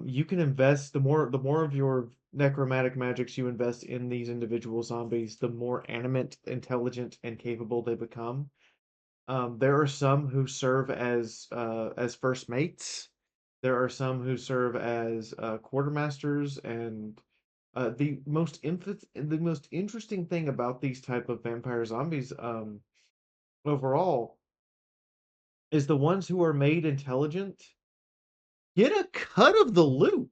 You can invest the more of your necromantic magics you invest in these individual zombies, the more animate, intelligent, and capable they become. There are some who serve as first mates. There are some who serve as quartermasters, and the most interesting thing about these type of vampire zombies, overall, is the ones who are made intelligent get a cut of the loot.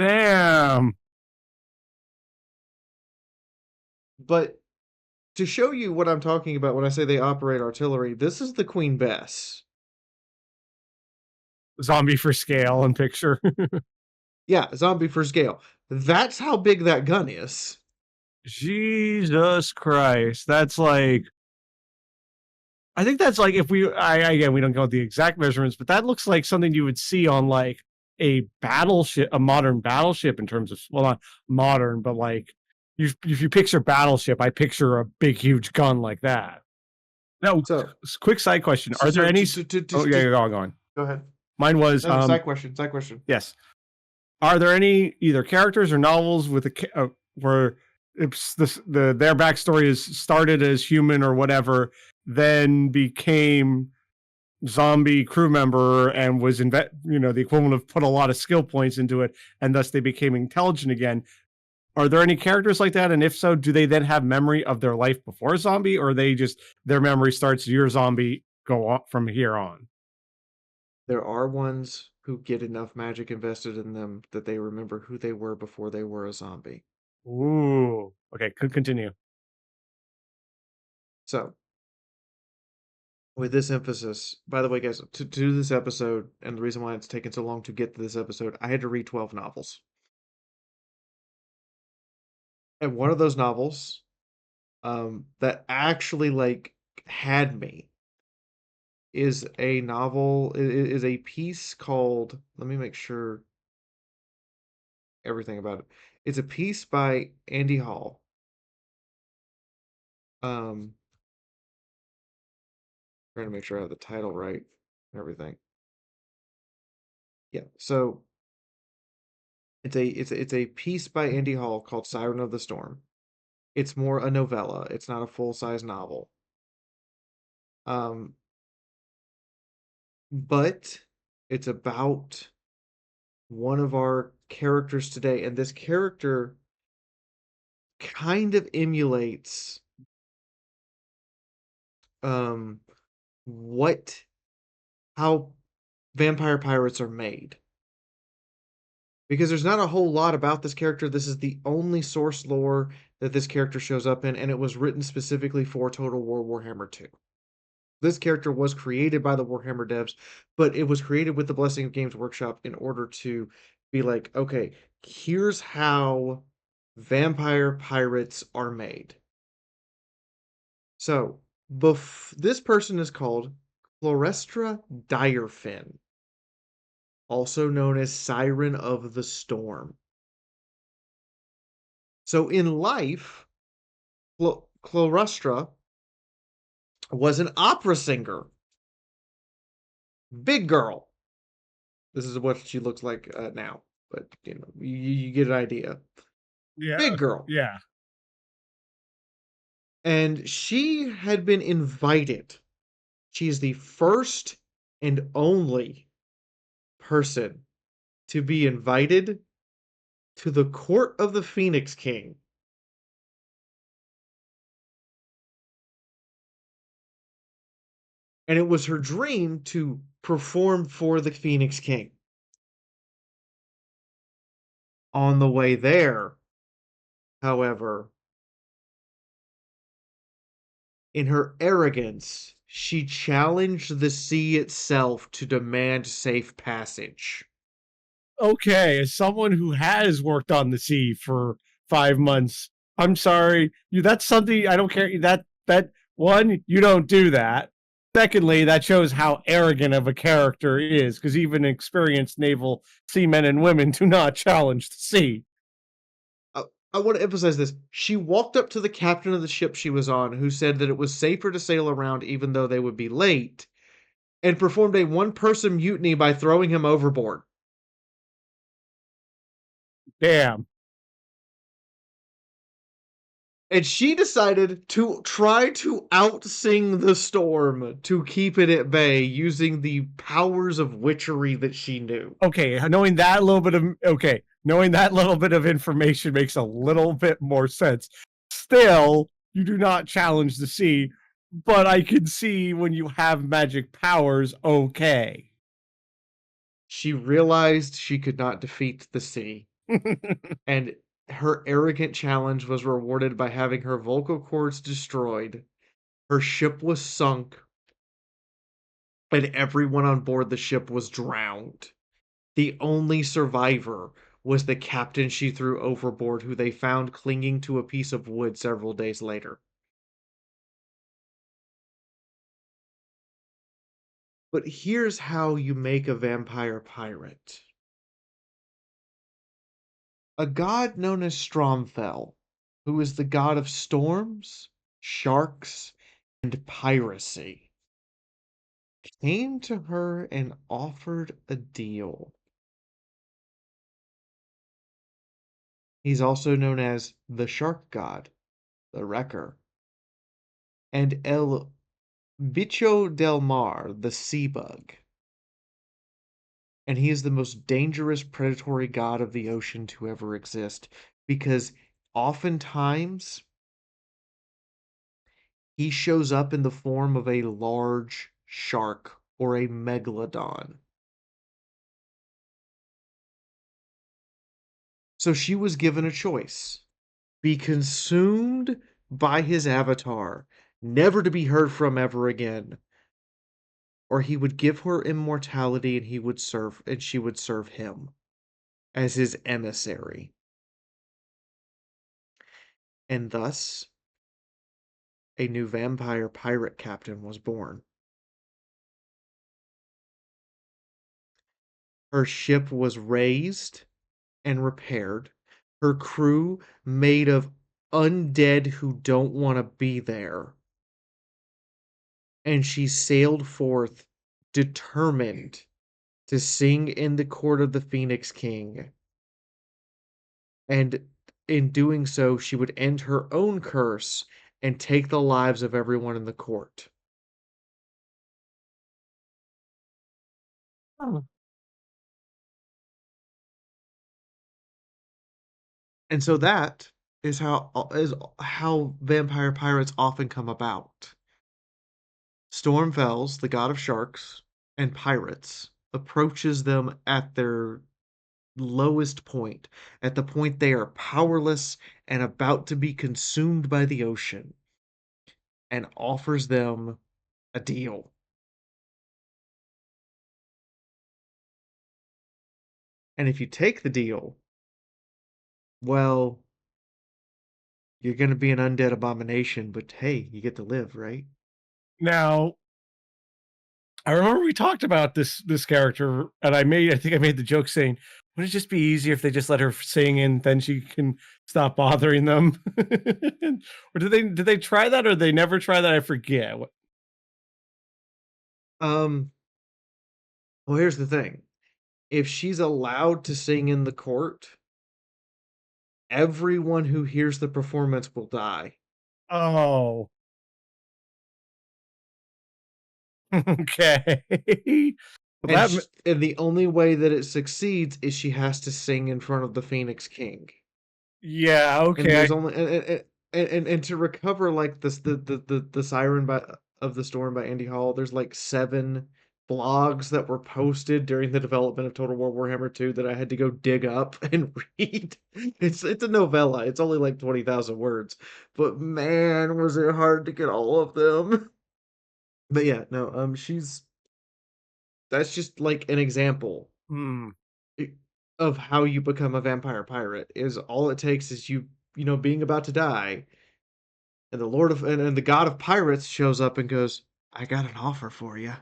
Damn.
But to show you what I'm talking about when I say they operate artillery, this is the Queen Bess.
Zombie for scale and picture.
Yeah, zombie for scale. That's how big that gun is.
Jesus Christ. That's like, I think that's like if again, we don't know the exact measurements, but that looks like something you would see on like a battleship, a modern battleship in terms of, well, not modern, but like if you picture battleship, I picture a big, huge gun like that. Now,
So,
quick side question.
so,
Are there
so
any, oh yeah,
just
go on, go on.
go ahead.
Mine was,
No, no, side question, side question.
yes. Are there any either characters or novels with where it's their backstory is started as human or whatever, then became zombie crew member and was the equivalent of put a lot of skill points into it, and thus they became intelligent again? Are there any characters like that? And if so, do they then have memory of their life before zombie, or they just their memory starts your zombie go on from here on?
There are ones who get enough magic invested in them that they remember who they were before they were a zombie.
Ooh. Okay, could continue.
So, with this emphasis, by the way, guys, to do this episode, and the reason why it's taken so long to get to this episode, I had to read 12 novels. And one of those novels, that actually like had me, is a novel, is a piece called, let me make sure everything about it. It's a piece by Andy Hall. Um, trying to make sure I have the title right and everything. Yeah, so it's a piece by Andy Hall called Siren of the Storm. It's more a novella. It's not a full-size novel. Um, but it's about one of our characters today, and this character kind of emulates um what how vampire pirates are made. Because there's not a whole lot about this character. This is the only source lore that this character shows up in, and it was written specifically for Total War Warhammer 2. This character was created by the Warhammer devs, but it was created with the blessing of Games Workshop in order to be like, okay, here's how vampire pirates are made. So, this person is called Clorestra Direfin, also known as Siren of the Storm. So, in life, Clorestra was an opera singer. Big girl. This is what she looks like now, but you get an idea.
Yeah.
Big girl.
Yeah.
And she had been invited. She is the first and only person to be invited to the court of the Phoenix King. And it was her dream to perform for the Phoenix King. On the way there, however, in her arrogance, she challenged the sea itself to demand safe passage.
Okay, as someone who has worked on the sea for 5 months, I'm sorry, that's something I don't care. That one, you don't do that. Secondly, that shows how arrogant of a character is, because even experienced naval seamen and women do not challenge the sea.
I want to emphasize this. She walked up to the captain of the ship she was on, who said that it was safer to sail around even though they would be late, and performed a one person mutiny by throwing him overboard.
Damn.
And she decided to try to outsing the storm to keep it at bay using the powers of witchery that she knew.
Okay, knowing that little bit of information makes a little bit more sense. Still, you do not challenge the sea, but I can see when you have magic powers, okay.
She realized she could not defeat the sea, and her arrogant challenge was rewarded by having her vocal cords destroyed. Her ship was sunk, and everyone on board the ship was drowned. The only survivor was the captain she threw overboard, who they found clinging to a piece of wood several days later. But here's how you make a vampire pirate. A god known as Stromfell, who is the god of storms, sharks, and piracy, came to her and offered a deal. He's also known as the shark god, the wrecker, and El Bicho del Mar, the sea bug. And he is the most dangerous predatory god of the ocean to ever exist because oftentimes he shows up in the form of a large shark or a megalodon. So she was given a choice: be consumed by his avatar, never to be heard from ever again, or he would give her immortality and she would serve him as his emissary. And thus a new vampire pirate captain was born. Her ship was raised and repaired, her crew made of undead who don't want to be there, and she sailed forth determined to sing in the court of the Phoenix King. And in doing so, she would end her own curse and take the lives of everyone in the court.
Oh.
And so that is how vampire pirates often come about. Stormfells, the god of sharks and pirates, approaches them at their lowest point, at the point they are powerless and about to be consumed by the ocean, and offers them a deal. And if you take the deal, well, you're going to be an undead abomination, but hey, you get to live, right?
Now, I remember we talked about this character, and I think I made the joke saying, "Would it just be easier if they just let her sing and then she can stop bothering them?" Or did they try that, or they never try that? I forget.
Um, well, here's the thing. If she's allowed to sing in the court, everyone who hears the performance will die.
Oh, okay. Well,
And and the only way that it succeeds is she has to sing in front of the Phoenix King.
yeah,
And
okay.
there's only and to recover like this the siren of the storm by Andy Hall, there's like 7 blogs that were posted during the development of Total War Warhammer 2 that I had to go dig up and read. It's a novella. It's only like 20,000 words, but man, was it hard to get all of them. But yeah, no, that's just like an example
Hmm.
of how you become a vampire pirate. Is all it takes is being about to die, and the Lord of and the God of Pirates shows up and goes, "I got an offer for you.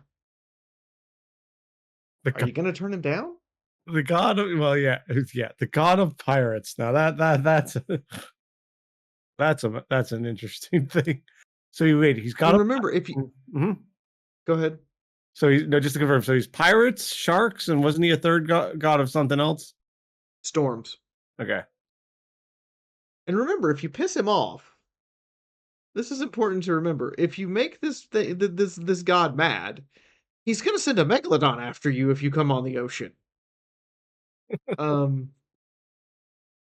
The
Are you gonna turn him down?"
The god of well, yeah, yeah, the god of pirates. Now that's an interesting thing. So you wait, he's got
And
a
remember, if you
mhm.
go ahead,
So he's no, just to confirm, so he's pirates, sharks, and wasn't he a third god of something else?
storms.
Okay.
And remember, if you piss him off, this is important to remember. If you make this god mad, he's gonna send a megalodon after you if you come on the ocean. Um,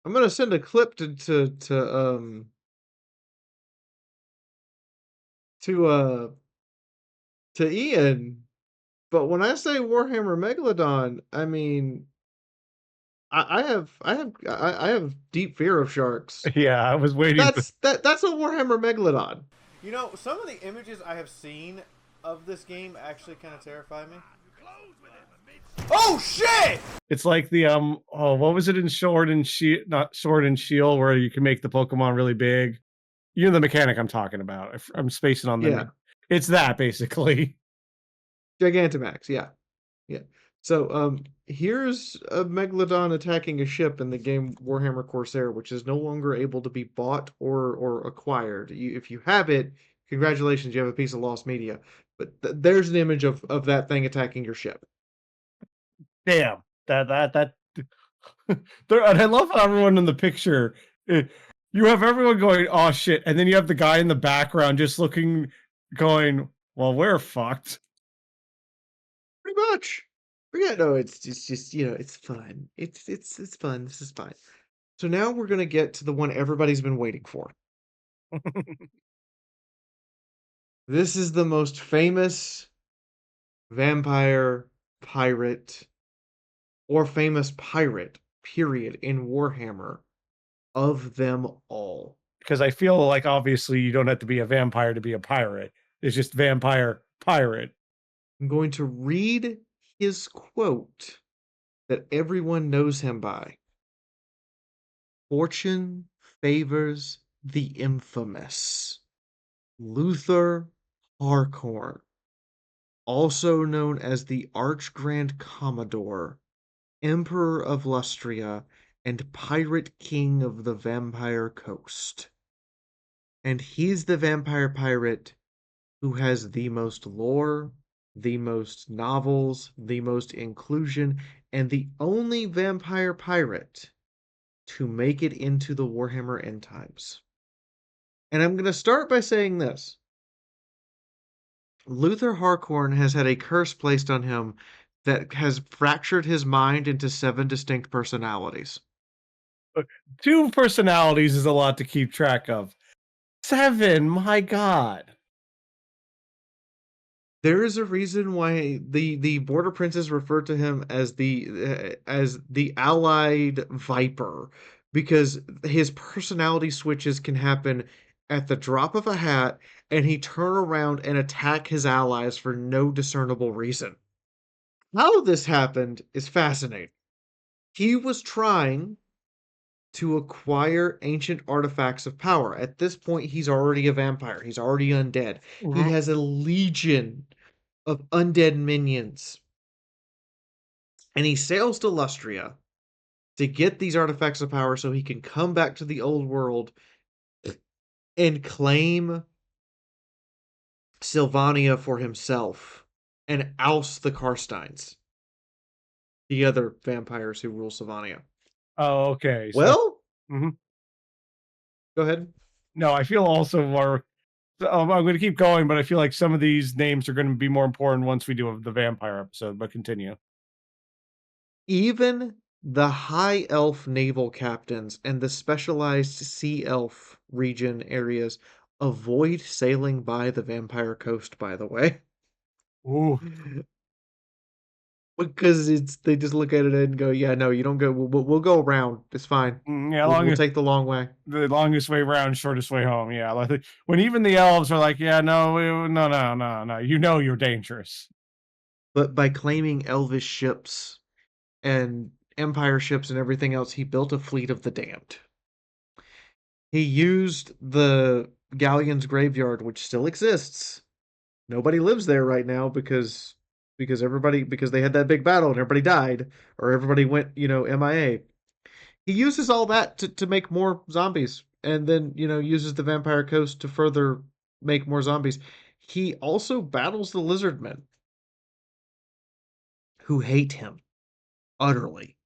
I'm gonna send a clip to to Ian. But when I say Warhammer Megalodon, I mean I have deep fear of sharks.
Yeah, I was waiting for.
That's a Warhammer Megalodon. You know, some of the images I have seen of this game actually kind of terrify me. Oh shit!
It's like the oh, what was it in Sword and Shield, not Sword and Shield, where you can make the Pokemon really big. You know the mechanic I'm talking about. I'm spacing on the name.
Yeah,
It's that basically.
Gigantamax. Yeah, yeah. So here's a megalodon attacking a ship in the game Warhammer Corsair, which is no longer able to be bought or acquired. If you have it, congratulations, you have a piece of lost media. But there's an image of that thing attacking your ship.
Damn. That there, and I love how everyone in the picture, you have everyone going, "Oh shit," and then you have the guy in the background just looking, going, "Well, we're fucked."
Pretty much. But yeah, no, it's just it's fun. It's fun. This is fine. So now we're gonna get to the one everybody's been waiting for. This is the most famous vampire pirate or famous pirate, period, in Warhammer of them all.
Because I feel like obviously you don't have to be a vampire to be a pirate. It's just vampire pirate.
I'm going to read his quote that everyone knows him by. Fortune favors the infamous Luther Harcourt, also known as the Arch Grand Commodore, Emperor of Lustria, and Pirate King of the Vampire Coast. And he's the vampire pirate who has the most lore, the most novels, the most inclusion, and the only vampire pirate to make it into the Warhammer End Times. And I'm going to start by saying this. Luther Harcourt has had a curse placed on him that has fractured his mind into 7 distinct personalities.
Two personalities is a lot to keep track of. Seven, my god.
There is a reason why the Border Princes refer to him as the Allied Viper, because his personality switches can happen at the drop of a hat, and he turn around and attack his allies for no discernible reason. How this happened is fascinating. He was trying to acquire ancient artifacts of power. At this point, he's already a vampire. He's already undead. He
Mhm.
has a legion of undead minions. And he sails to Lustria to get these artifacts of power so he can come back to the old world and claim Sylvania for himself and oust the Karsteins, the other vampires who rule Sylvania.
Oh, okay. So,
Well,
mhm.
go ahead.
No, I feel also more. I'm going to keep going, but I feel like some of these names are going to be more important once we do the vampire episode. But continue.
Even the high elf naval captains and the specialized sea elf region areas avoid sailing by the vampire coast, by the way.
Ooh,
Because it's they just look at it and go, yeah, no, you don't go. We'll go around. It's fine.
yeah,
We'll take the long way.
the longest way around, shortest way home. Yeah, like when even the elves are like, yeah, no, no, no, no, no. You know you're dangerous.
But by claiming elvish ships and empire ships and everything else, he built a fleet of the damned. He used the galleon's graveyard, which still exists. Nobody lives there right now because they had that big battle and everybody died or everybody went, MIA. He uses all that to make more zombies and then, uses the Vampire Coast to further make more zombies. He also battles the lizard men who hate him utterly.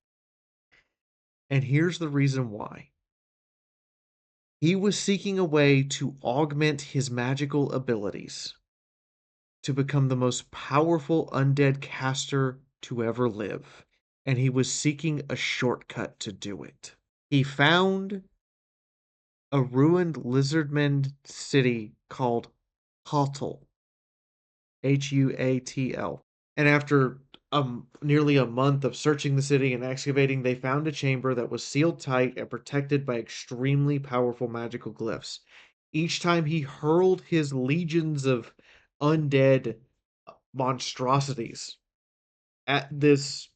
And here's the reason why. He was seeking a way to augment his magical abilities to become the most powerful undead caster to ever live. And he was seeking a shortcut to do it. He found a ruined lizardmen city called Huatl, Huatl. And after nearly a month of searching the city and excavating, they found a chamber that was sealed tight and protected by extremely powerful magical glyphs. Each time he hurled his legions of undead monstrosities at this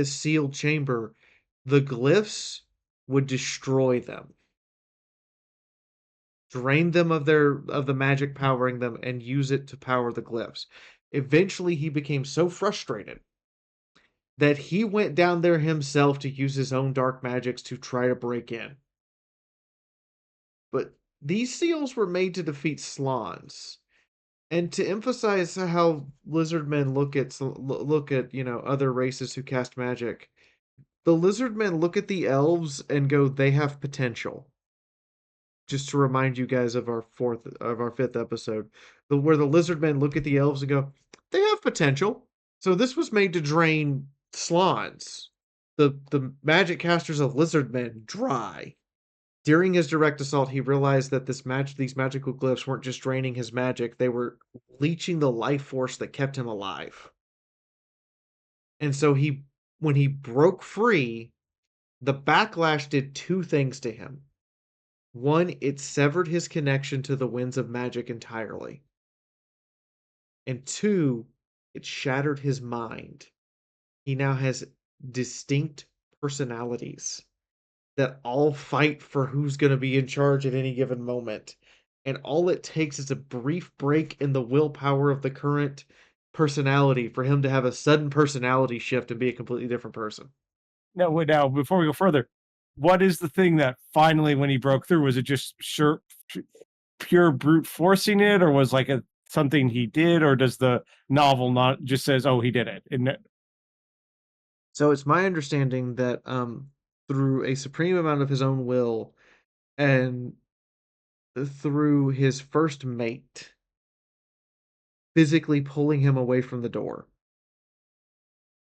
sealed chamber, the glyphs would destroy them, drain them of the magic powering them, and use it to power the glyphs. Eventually, he became so frustrated that he went down there himself to use his own dark magics to try to break in. But these seals were made to defeat slans. And to emphasize how lizard men look at other races who cast magic, the lizard men look at the elves and go, they have potential. Just to remind you guys of our fifth episode, where the lizard men look at the elves and go, they have potential. So this was made to drain slans, the magic casters of lizard men, dry. During his direct assault, he realized that these magical glyphs weren't just draining his magic; they were leeching the life force that kept him alive. And so when he broke free, the backlash did two things to him. One, it severed his connection to the winds of magic entirely. And two, it shattered his mind. He now has distinct personalities that all fight for who's going to be in charge at any given moment. And all it takes is a brief break in the willpower of the current personality for him to have a sudden personality shift and be a completely different person.
No, wait, now before we go further, what is the thing that finally, when he broke through, was it just pure brute forcing it, or was like a something he did, or does the novel not just says, "Oh, he did it"? And
So it's my understanding that through a supreme amount of his own will and through his first mate physically pulling him away from the door,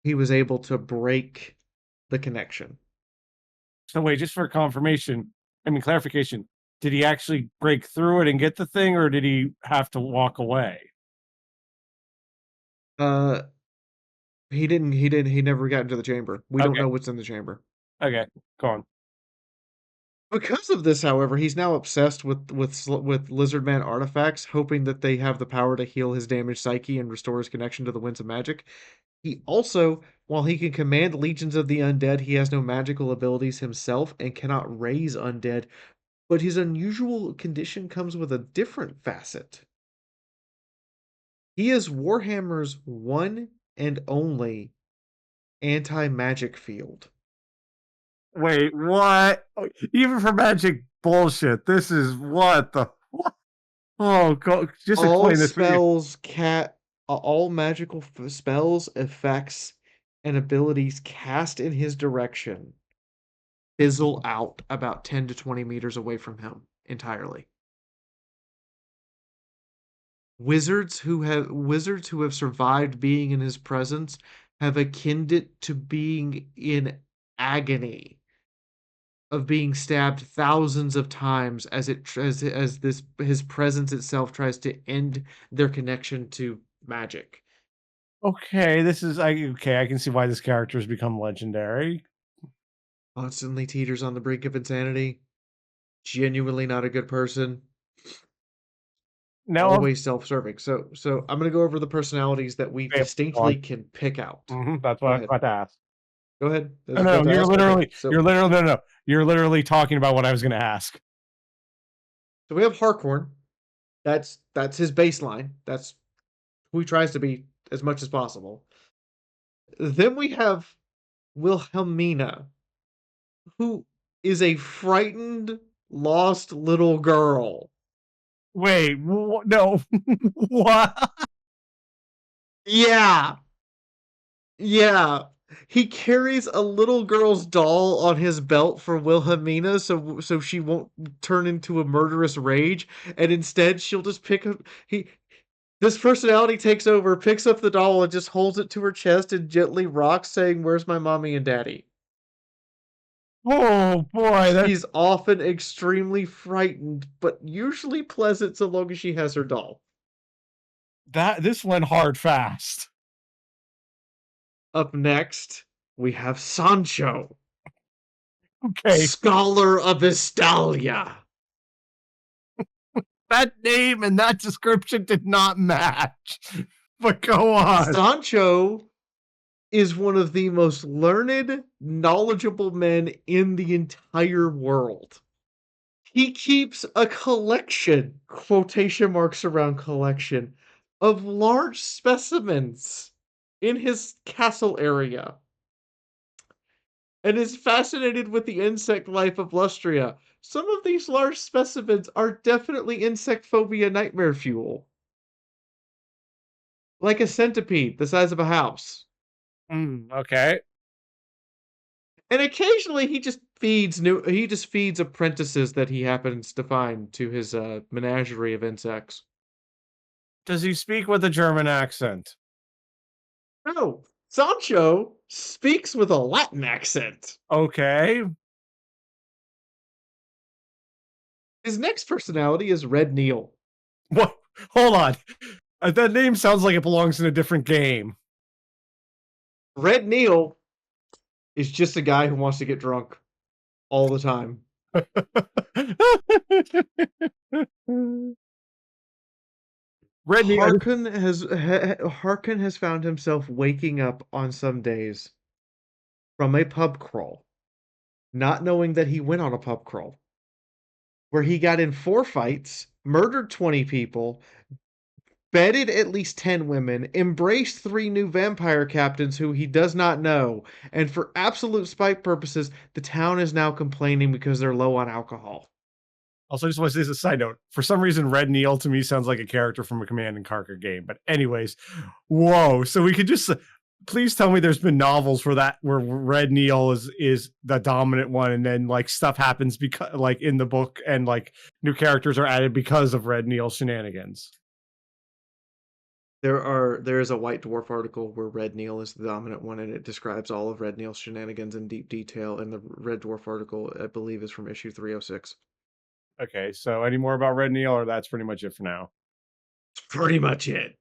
he was able to break the connection.
so wait, just for confirmation, I mean clarification, did he actually break through it and get the thing, or did he have to walk away?
Uh, he never got into the chamber. We don't
Okay,
know what's in the chamber.
okay, go on.
Because of this, however, he's now obsessed with lizard man artifacts, hoping that they have the power to heal his damaged psyche and restore his connection to the winds of magic. He also, while he can command legions of the undead, he has no magical abilities himself and cannot raise undead. But his unusual condition comes with a different facet. He is Warhammer's one and only anti-magic field.
Wait, what? Oh, even for magic bullshit, this is what the what? Oh, go, just
All
explain this.
spells all magical spells, effects, and abilities cast in his direction fizzle out about 10 to 20 meters away from him entirely. Wizards who have survived being in his presence have akined it to being in agony of being stabbed thousands of times as this his presence itself tries to end their connection to magic.
Okay, this is okay, I can see why this character has become legendary.
Constantly teeters on the brink of insanity, genuinely not a good person,
Now I'm
always self-serving. So I'm gonna go over the personalities that we
okay, go on.
distinctly can pick out.
That's what
Go
I was
ahead.
about to ask.
Go ahead.
No,
That's about
no,
to ask. Okay.
you're literally no, you're literally talking about what I was gonna ask.
So we have Harkorn. That's his baseline. That's who he tries to be as much as possible. Then we have Wilhelmina, who is a frightened, lost little girl.
Wait, no. What?
Yeah, yeah. He carries a little girl's doll on his belt for Wilhelmina, so she won't turn into a murderous rage, and instead she'll just pick up he this personality takes over, picks up the doll, and just holds it to her chest and gently rocks, saying, "Where's my mommy and daddy?"
Oh boy,
She's often extremely frightened, but usually pleasant so long as she has her doll.
that this went hard fast.
Up next, we have Sancho,
Okay,
Scholar of Estalia.
that name and that description did not match. But go on.
Sancho is one of the most learned, knowledgeable men in the entire world. He keeps a collection, quotation marks around collection, of large specimens in his castle area and is fascinated with the insect life of Lustria. Some of these large specimens are definitely insect phobia nightmare fuel, like a centipede the size of a house.
Okay.
And occasionally he just feeds apprentices that he happens to find to his menagerie of insects.
Does he speak with a German accent?
No, Sancho speaks with a Latin accent.
Okay.
His next personality is Red Neil.
What? Hold on. That name sounds like it belongs in a different game.
Red Neil is just a guy who wants to get drunk all the time.
Redney,
Harkin has found himself waking up on some days from a pub crawl, not knowing that he went on a pub crawl, where he got in 4 fights, murdered 20 people, bedded at least 10 women, embraced 3 new vampire captains who he does not know, and for absolute spite purposes, the town is now complaining because they're low on alcohol.
also just want to say as a side note, for some reason, Red Neil to me sounds like a character from a Command and Conquer game. But anyways, whoa. So we could just please tell me there's been novels where Red Neil is the dominant one, and then like stuff happens because like in the book, and like new characters are added because of Red Neil's shenanigans.
There is a White Dwarf article where Red Neil is the dominant one, and it describes all of Red Neil's shenanigans in deep detail. And the Red Dwarf article, I believe, is from issue 306.
Okay, so any more about Red Neil, or that's pretty much it for now?
That's pretty much it.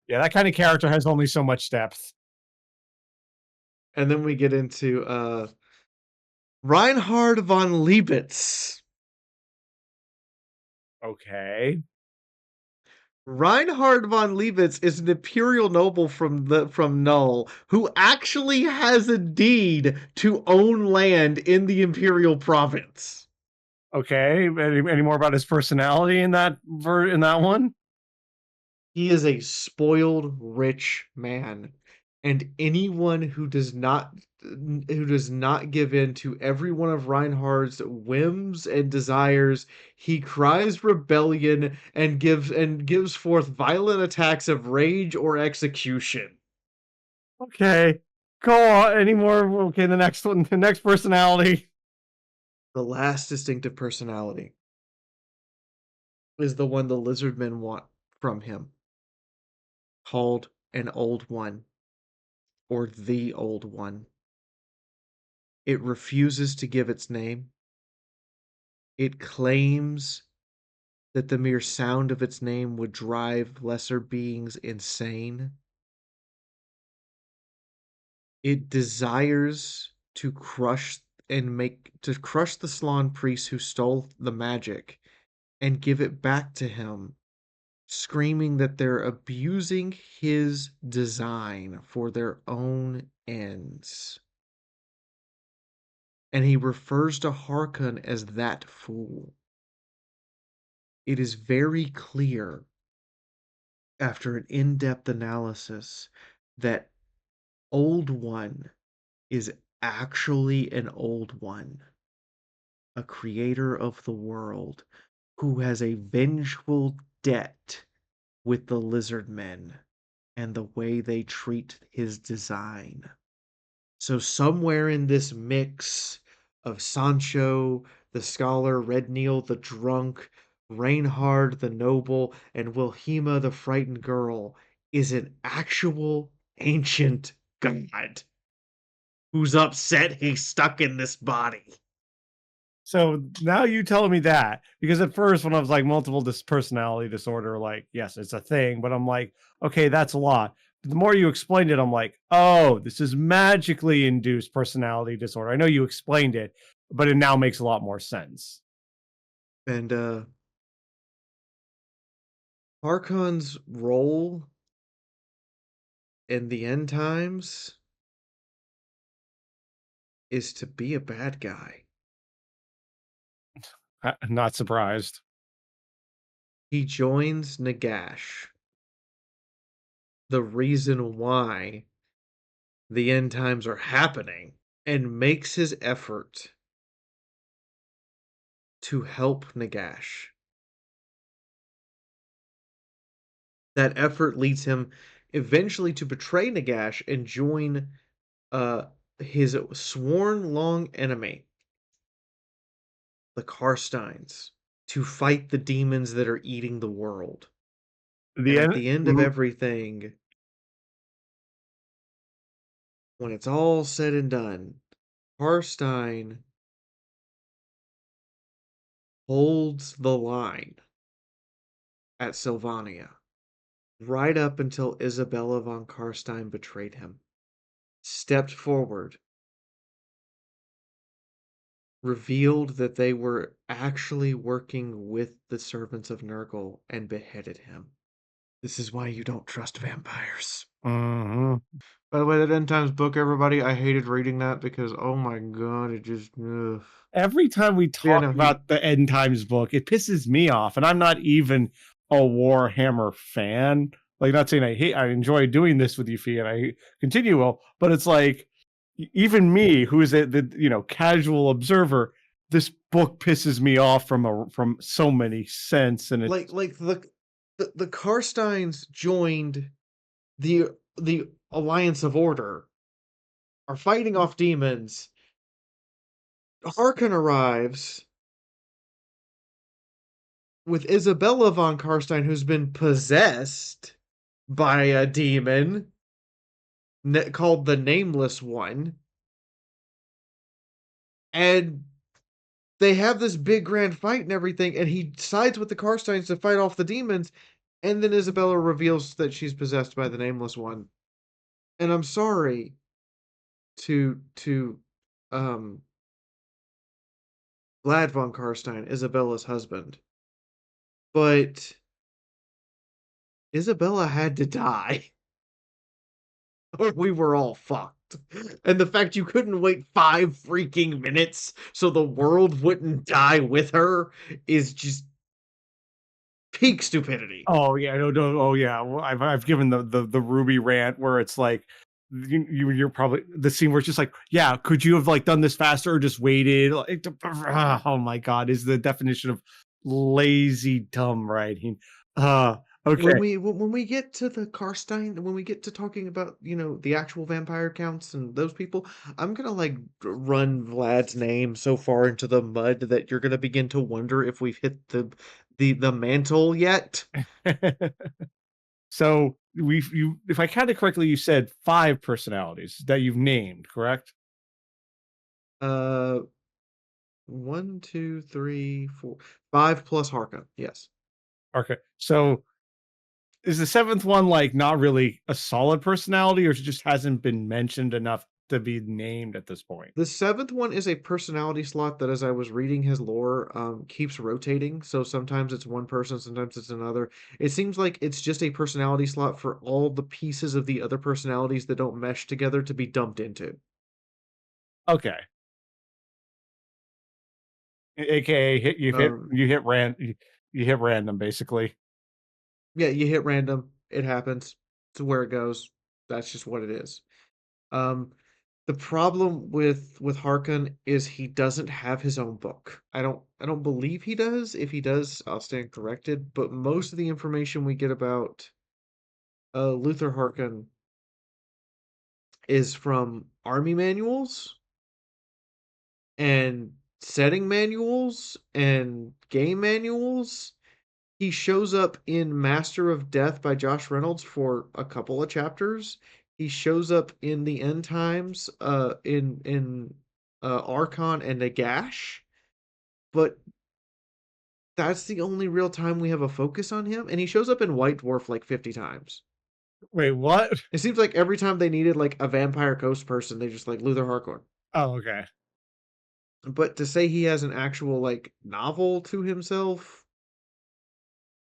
Yeah, that kind of character has only so much depth.
And then we get into Reinhard von Liebitz.
Okay.
Reinhard von Liebitz is an imperial noble from Null who actually has a deed to own land in the imperial province.
Okay. Any more about his personality in in that one?
He is a spoiled rich man, and anyone who does not give in to every one of Reinhard's whims and desires, he cries rebellion and gives forth violent attacks of rage or execution.
Okay. Go on. Any more? Okay, the next one, the next personality.
The last distinctive personality is the one the lizardmen want from him, called an Old One or the Old One. It refuses to give its name. It claims that the mere sound of its name would drive lesser beings insane. It desires to crush the Slan priests who stole the magic and give it back to him, screaming that they're abusing his design for their own ends. And he refers to Harkon as that fool. It is very clear after an in-depth analysis that Old One is actually an Old One, a creator of the world who has a vengeful debt with the lizard men and the way they treat his design. So somewhere in this mix of Sancho, the scholar, Red Neil, the drunk, Reinhard, the noble, and Wilhelma, the frightened girl, is an actual ancient god who's upset he's stuck in this body.
So now you telling me that because at first when I was like multiple personality disorder, like yes, it's a thing, but I'm like, okay, that's a lot. But the more you explained it, I'm like, oh, this is magically induced personality disorder. I know you explained it, but it now makes a lot more sense.
And Harkon's role in the end times is to be a bad guy.
Not surprised.
He joins Nagash, the reason why the end times are happening, and makes his effort to help Nagash. That effort leads him eventually to betray Nagash and join uh, his sworn long enemy, the Karsteins, to fight the demons that are eating the world. And
The
at
end.
the end of
Mhm.
everything, when it's all said and done, Karstein holds the line at Sylvania right up until Isabella von Karstein betrayed him, stepped forward, revealed that they were actually working with the servants of Nurgle and beheaded him. This is why you don't trust vampires.
Mhm.
By the way, that End Times book, everybody, I hated reading that because, oh my god, it just. Ugh.
Every time we
Yeah,
talk
no, he.
about the End Times book, it pisses me off, and I'm not even a Warhammer fan. Like, not saying I enjoy doing this with you, Fee, and I continue will, but it's like even me, who is the casual observer, this book pisses me off from so many sense, and it's
Like the Karsteins joined the Alliance of Order, are fighting off demons. Harkon arrives with Isabella von Karstein, who's been possessed by a demon called the Nameless One, and they have this big grand fight and everything, and he sides with the Karsteins to fight off the demons, and then Isabella reveals that she's possessed by the Nameless One. And I'm sorry to um Vlad von Karstein, Isabella's husband, but Isabella had to die, or we were all fucked. And the fact you couldn't wait 5 freaking minutes so the world wouldn't die with her is just peak stupidity.
oh yeah, no, no, oh yeah. Well, I've given the Ruby rant where it's like you're probably the scene where it's just like, yeah, could you have like done this faster or just waited? Like, oh my god, is the definition of lazy dumb writing. Uh okay.
When we get to the Karstein, when we get to talking about the actual vampire counts and those people, I'm gonna like run Vlad's name so far into the mud that you're gonna begin to wonder if we've hit the mantle yet.
So we've you if I counted correctly, you said 5 personalities that you've named, correct?
Uh, 1, 2, 3, 4, 5 plus Harka. Yes.
Okay. So is the 7th one, like, not really a solid personality, or it just hasn't been mentioned enough to be named at this point?
The seventh one is a personality slot that, as I was reading his lore, keeps rotating. So sometimes it's one person, sometimes it's another. It seems like it's just a personality slot for all the pieces of the other personalities that don't mesh together to be dumped into.
Okay. AKA hit
Um,
you hit random, basically.
yeah, you hit random, it happens. It's where it goes. That's just what it is. Um, the problem with Harkon is he doesn't have his own book. I don't believe he does. If he does, I'll stand corrected. But most of the information we get about Luther Harkon is from army manuals and setting manuals and game manuals. He shows up in Master of Death by Josh Reynolds for a couple of chapters. He shows up in the End Times, in Archon and Nagash, but that's the only real time we have a focus on him. And he shows up in White Dwarf like 50 times.
Wait, what?
It seems like every time they needed like a vampire ghost person, they just like Luther Harcourt.
Oh, okay.
But to say he has an actual like novel to himself,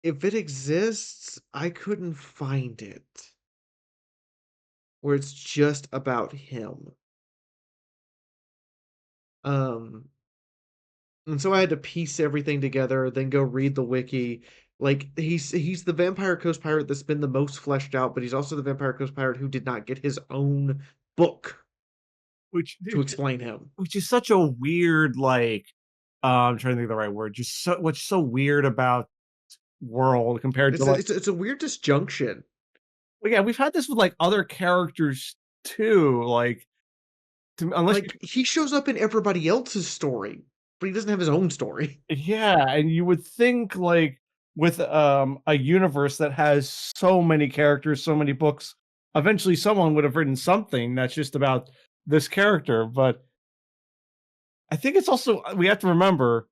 if it exists, I couldn't find it where it's just about him. Um, and so I had to piece everything together, then go read the wiki. Like he's the vampire coast pirate that's been the most fleshed out, but he's also the vampire coast pirate who did not get his own book
Which
to explain him.
which is such a weird, like, I'm trying to think of the right word. Just what's so weird about world compared to,
It's a,
like,
it's a weird disjunction.
well, yeah, we've had this with, like, other characters too, like, to unless you
Like he shows up in everybody else's story, but he doesn't have his own story.
yeah, and you would think, like, with, a universe that has so many characters, so many books, eventually someone would have written something that's just about this character, but I think it's also we have to remember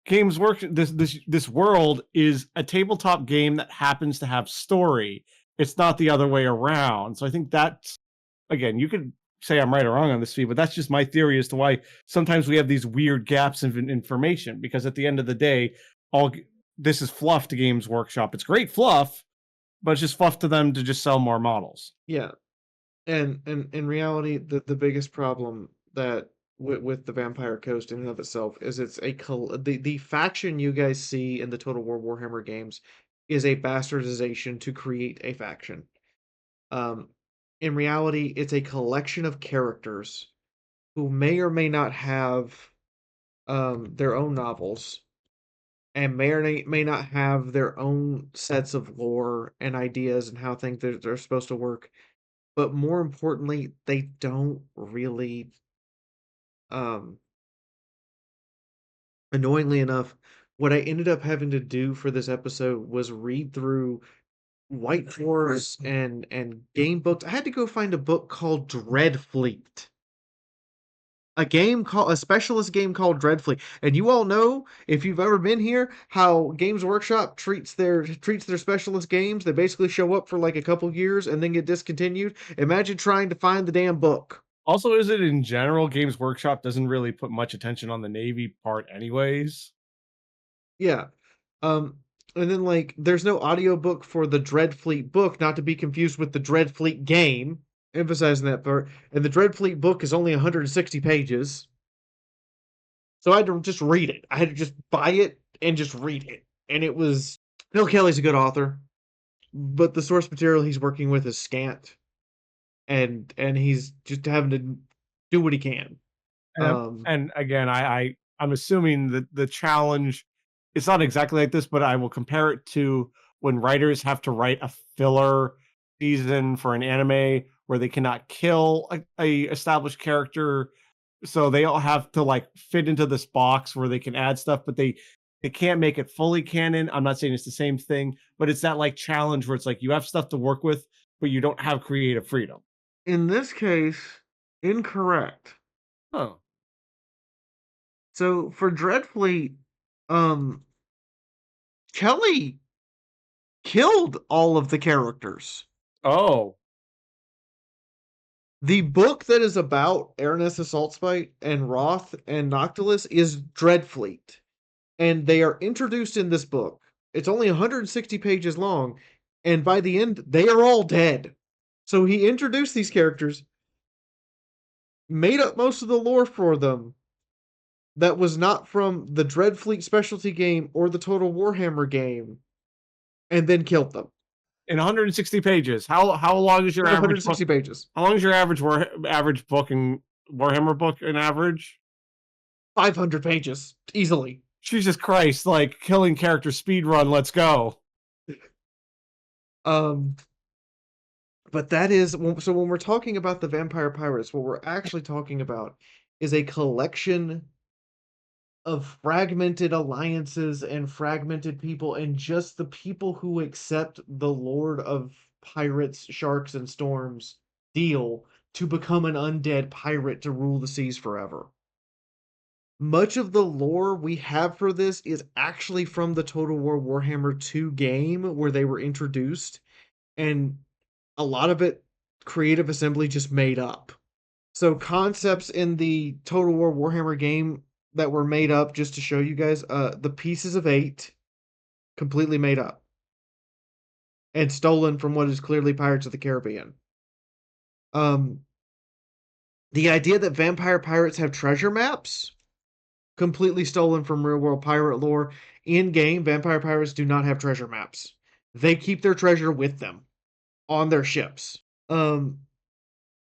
games work this world is a tabletop game that happens to have story. It's not the other way around. So I think that's again, you could say I'm right or wrong on this feed, but that's just my theory as to why sometimes we have these weird gaps in information because at the end of the day, all this is fluff to Games Workshop. It's great fluff, but it's just fluff to them to just sell more models.
Yeah, and in reality, the biggest problem that with the Vampire Coast in and of itself is it's the faction you guys see in the Total War Warhammer games is a bastardization to create a faction. Um, in reality, it's a collection of characters who may or may not have their own novels and may not have their own sets of lore and ideas and how things they're supposed to work. But more importantly, they don't really um annoyingly enough, what I ended up having to do for this episode was read through White Dwarfs and game books. I had to go find a book called Dreadfleet. A specialist game called Dreadfleet. And you all know, if you've ever been here, how Games Workshop treats their specialist games. They basically show up for like a couple years and then get discontinued. Imagine trying to find the damn book.
Also, is it in general, Games Workshop doesn't really put much attention on the Navy part anyways.
Yeah. Um, and then like there's no audiobook for the Dreadfleet book, not to be confused with the Dreadfleet game, emphasizing that part. And the Dreadfleet book is only 160 pages. So I had to just read it. I had to just buy it and just read it. And it was Bill Kelly's a good author, but the source material he's working with is scant. And he's just having to do what he can. Um
And again, I'm assuming that the challenge it's not exactly like this, but I will compare it to when writers have to write a filler season for an anime where they cannot kill a established character, so they all have to like fit into this box where they can add stuff, but they can't make it fully canon. I'm not saying it's the same thing, but it's that like challenge where it's like you have stuff to work with, but you don't have creative freedom.
in this case, incorrect.
Oh.
So for Dreadfleet, um Kelly killed all of the characters.
Oh.
The book that is about Araness Assaultspite and Roth and Noctilus is Dreadfleet. And they are introduced in this book. It's only 160 pages long, and by the end, they are all dead. So he introduced these characters, made up most of the lore for them that was not from the Dreadfleet specialty game or the Total Warhammer game, and then killed them
In 160 pages. How long is your
in
average book?
160 pages.
How long is your average book in Warhammer book in average?
500 pages, easily.
Jesus Christ, like killing character speed run, let's go.
Um, But that is so when we're talking about the vampire pirates, what we're actually talking about is a collection of fragmented alliances and fragmented people, and just the people who accept the Lord of Pirates, Sharks, and Storms deal to become an undead pirate to rule the seas forever. Much of the lore we have for this is actually from the Total War Warhammer 2 game where they were introduced, and a lot of it Creative Assembly just made up. So concepts in the Total War Warhammer game that were made up just to show you guys, the Pieces of Eight, completely made up and stolen from what is clearly Pirates of the Caribbean. Um, the idea that vampire pirates have treasure maps, completely stolen from real world pirate lore. In game, vampire pirates do not have treasure maps. They keep their treasure with them on their ships. Um,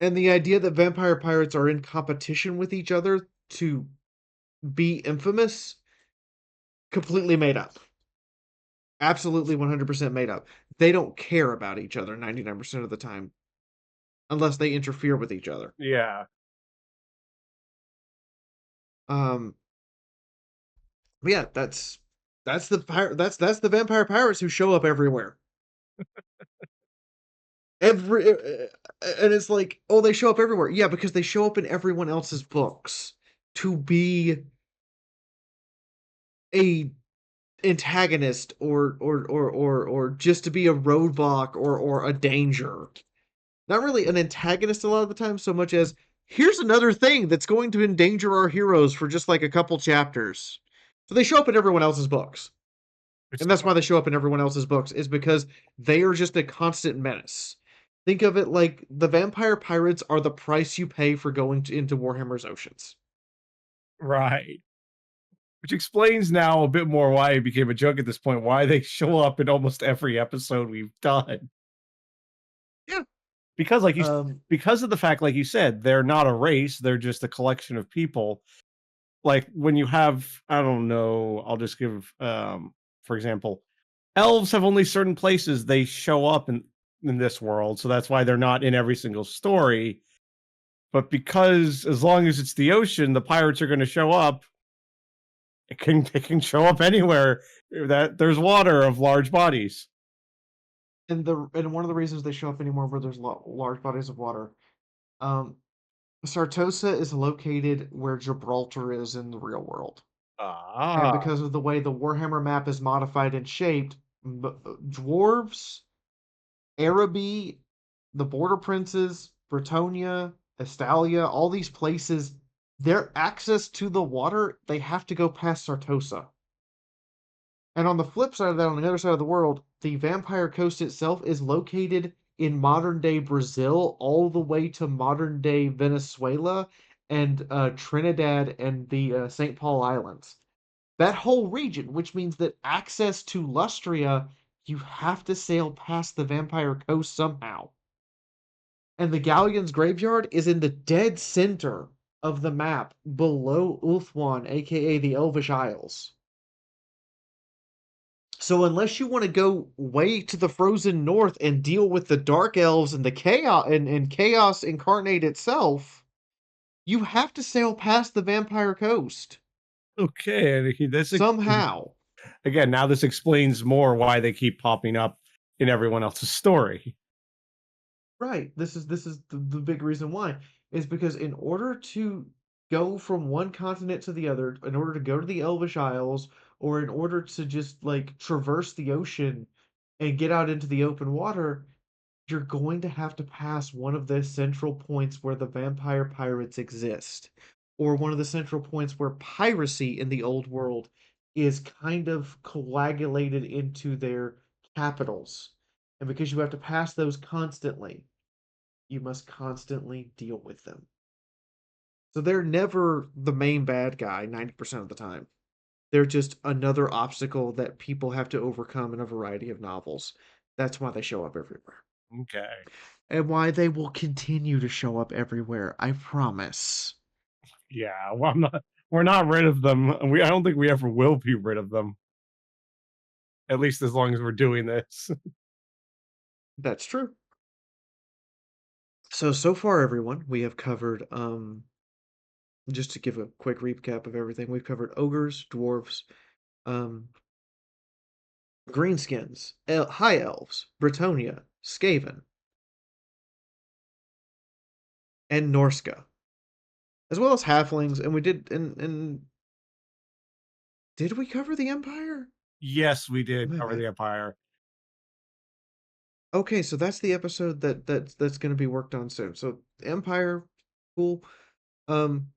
and the idea that vampire pirates are in competition with each other to be infamous, completely made up. Absolutely 100% made up. They don't care about each other 99% of the time unless they interfere with each other.
Yeah.
Um but yeah, that's the vampire pirates who show up everywhere. And it's like, "Oh, they show up everywhere." Yeah, because they show up in everyone else's books to be a antagonist or just to be a roadblock or a danger. Not really an antagonist a lot of the time, so much as here's another thing that's going to endanger our heroes for just like a couple chapters. So they show up in everyone else's books.
Which
And that's why they show up in everyone else's books, is because they are just a constant menace. Think of it like the vampire pirates are the price you pay for into Warhammer's oceans.
right. Which explains now a bit more why it became a joke at this point, why they show up in almost every episode we've done.
Yeah.
Because like you s
Um,
because of the fact, like you said, they're not a race, they're just a collection of people. Like, when you have I don't know, I'll just give, for example, elves have only certain places they show up in this world, so that's why they're not in every single story, but because as long as it's the ocean, the pirates are gonna show up, it can show up anywhere that there's water of large bodies.
and one of the reasons they show up anymore where there's large bodies of water. Um, Sartosa is located where Gibraltar is in the real world. And
Ah,
because of the way the Warhammer map is modified and shaped, dwarves, Araby, the Border Princes, Bretonia, Estalia, all these places, their access to the water, they have to go past Sartosa. And on the flip side of that, on the other side of the world, the Vampire Coast itself is located in modern day Brazil, all the way to modern day Venezuela and Trinidad and the St. Paul Islands. That whole region, which means that access to Lustria, you have to sail past the Vampire Coast somehow. And the Galleon's graveyard is in the dead center of the map below Ulthuan, aka the Elvish Isles. So unless you want to go way to the frozen north and deal with the dark elves and the chaos incarnate itself, you have to sail past the Vampire Coast
okay, and this
somehow.
again, now this explains more why they keep popping up in everyone else's story.
Right. This is the big reason why is because in order to go from one continent to the other, in order to go to the Elvish Isles, or in order to just like traverse the ocean and get out into the open water, you're going to have to pass one of the central points where the vampire pirates exist, or one of the central points where piracy in the old world is kind of coagulated into their capitals. And because you have to pass those constantly, you must constantly deal with them. So they're never the main bad guy 90% of the time. They're just another obstacle that people have to overcome in a variety of novels. That's why they show up everywhere.
Okay.
And why they will continue to show up everywhere, I promise.
Yeah, well, we're not rid of them. I don't think we ever will be rid of them, at least as long as we're doing this.
That's true. So far, everyone, we have covered, just to give a quick recap of everything, we've covered ogres, dwarves, um, greenskins, high elves, Bretonia, Skaven, and Norska, as well as halflings. And we did, and did we cover the Empire?
Yes, we did
Am I
cover
bad?
the Empire.
Okay, so that's the episode that's going to be worked on soon. So Empire, cool. Um,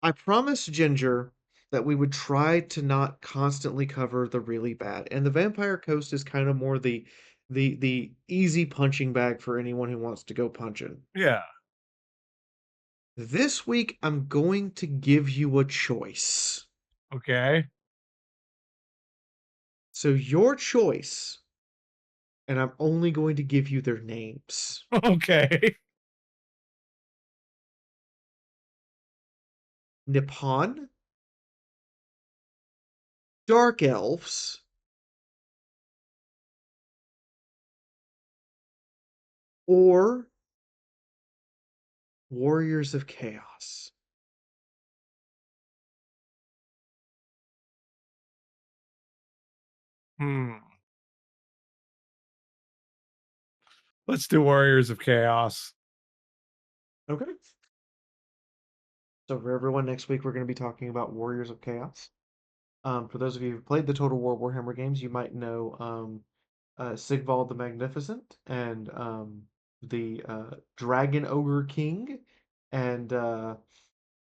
I promised Ginger that we would try to not constantly cover the really bad. And the Vampire Coast is kind of more the easy punching bag for anyone who wants to go punching.
Yeah.
This week I'm going to give you a choice.
Okay.
So your choice, and I'm only going to give you their names.
Okay.
Nippon, Dark Elves, or Warriors of Chaos.
Hmm. Let's do Warriors of Chaos.
Okay. So for everyone, next week we're going to be talking about Warriors of Chaos. For those of you who've played the Total War Warhammer games, you might know Sigvald the Magnificent and the Dragon Ogre King and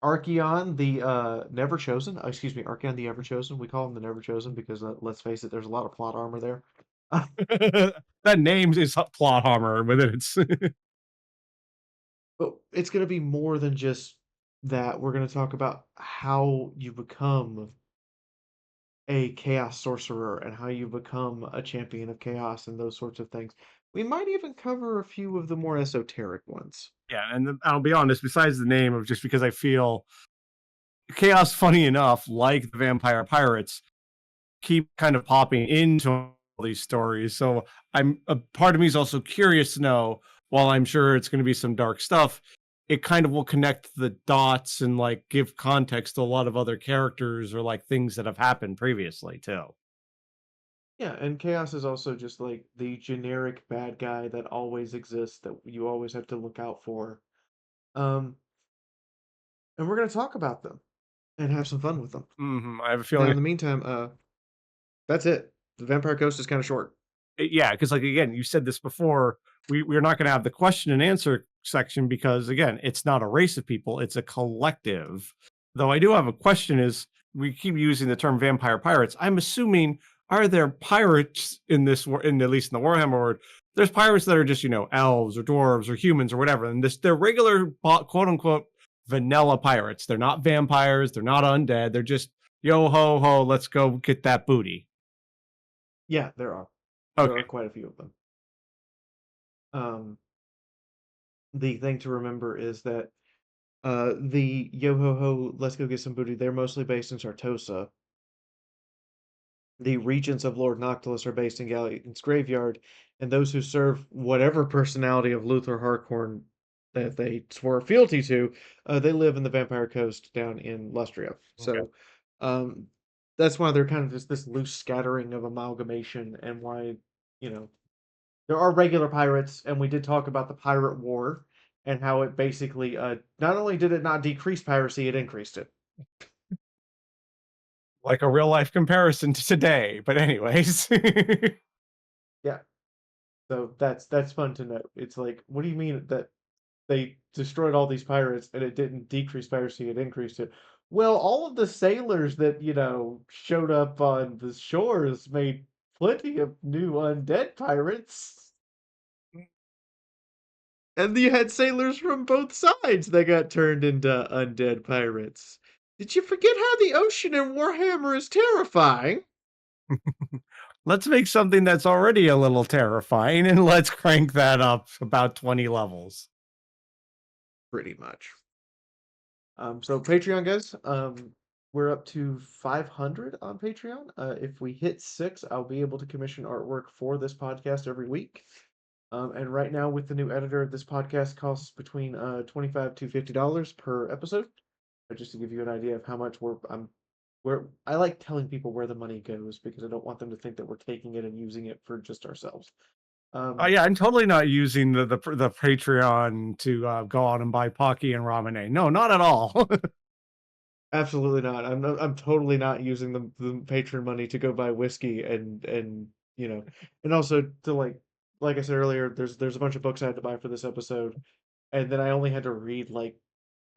Archeon the Never Chosen. Excuse me, Archeon the Ever Chosen. We call him the Never Chosen because let's face it, there's a lot of plot armor there.
That name is plot armor within its
But it's going to be more than just that. We're going to talk about how you become a chaos sorcerer and how you become a champion of chaos and those sorts of things. We might even cover a few of the more esoteric ones.
yeah, and I'll be honest, besides the name of just because I feel Chaos, funny enough, like the Vampire Pirates, keep kind of popping into all these stories. So I'm a part of me is also curious to know, while I'm sure it's going to be some dark stuff, it kind of will connect the dots and like give context to a lot of other characters or like things that have happened previously too.
Yeah, and chaos is also just like the generic bad guy that always exists that you always have to look out for. Um, and we're going to talk about them and have some fun with them.
I have a
Now,
feeling
in the meantime, that's it. The Vampire Coast is kind of short.
yeah, because like again, you said this before. We're not going to have the question and answer section because again, it's not a race of people; it's a collective. Though I do have a question: is we keep using the term vampire pirates? I'm assuming are there pirates in this in at least in the Warhammer world? There's pirates that are just elves or dwarves or humans or whatever, and they're regular quote unquote vanilla pirates. They're not vampires. They're not undead. They're just yo ho ho. Let's go get that booty.
Yeah, there are. There
Okay.
are quite a few of them. Um, the thing to remember is that the yo ho ho, let's go get some booty. They're mostly based in Sartosa. The regents of Lord Noctilus are based in Galleon's graveyard, and those who serve whatever personality of Luther Harcourt that they swore fealty to, they live in the Vampire Coast down in Lustria.
Okay.
So um, that's why they're kind of just this loose scattering of amalgamation, and why you know there are regular pirates, and we did talk about the pirate war and how it basically not only did it not decrease piracy, it increased it.
Like a real life comparison to today. But anyways,
Yeah, so that's fun to note. It's like, what do you mean that they destroyed all these pirates and it didn't decrease piracy, it increased it? Well, all of the sailors that, showed up on the shores made plenty of new undead pirates. And you had sailors from both sides that got turned into undead pirates. Did you forget how the ocean in Warhammer is terrifying?
let's make something that's already a little terrifying and let's crank that up about 20 levels.
Pretty much. So Patreon guys, we're up to 500 on Patreon. If we hit 6, I'll be able to commission artwork for this podcast every week. And right now, with the new editor, this podcast costs between $25 to $50 per episode. Just to give you an idea of how much where I like telling people where the money goes because I don't want them to think that we're taking it and using it for just ourselves.
Oh,
Um,
yeah, I'm totally not using the Patreon to, go out and buy Pocky and Ramen. No, not at all.
Absolutely not. I'm totally not using the patron money to go buy whiskey and and also to like I said earlier, there's a bunch of books I had to buy for this episode, and then I only had to read like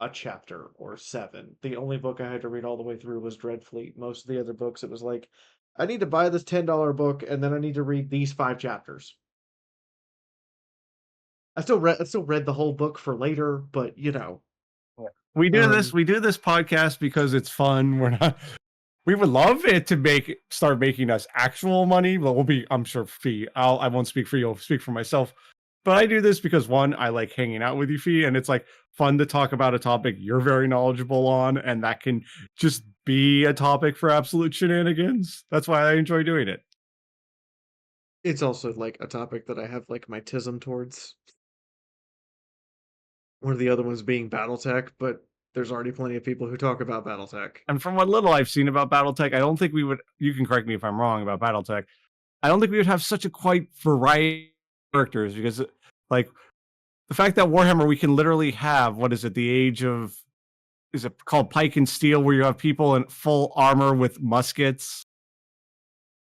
a chapter or seven. The only book I had to read all the way through was Dreadfleet. Most of the other books, it was like, I need to buy this $10 book and then I need to read these five chapters. I still read the whole book for later, but
Yeah.
um,
We do this podcast because it's fun. We're not we would love it to start making us actual money, but we'll be, I'm sure, fee. I won't speak for you, I'll speak for myself. But I do this because one, I like hanging out with you, Fee, and it's like fun to talk about a topic you're very knowledgeable on, and that can just be a topic for absolute shenanigans. That's why I enjoy doing it.
it's also like a topic that I have like my tism towards. One of the other ones being BattleTech, but there's already plenty of people who talk about BattleTech.
And from what little I've seen about BattleTech, I don't think we would. You can correct me if I'm wrong about BattleTech. I don't think we would have such a quite variety of characters because, like, the fact that Warhammer, we can literally have what is it? The age of is it called Pike and Steel, where you have people in full armor with muskets.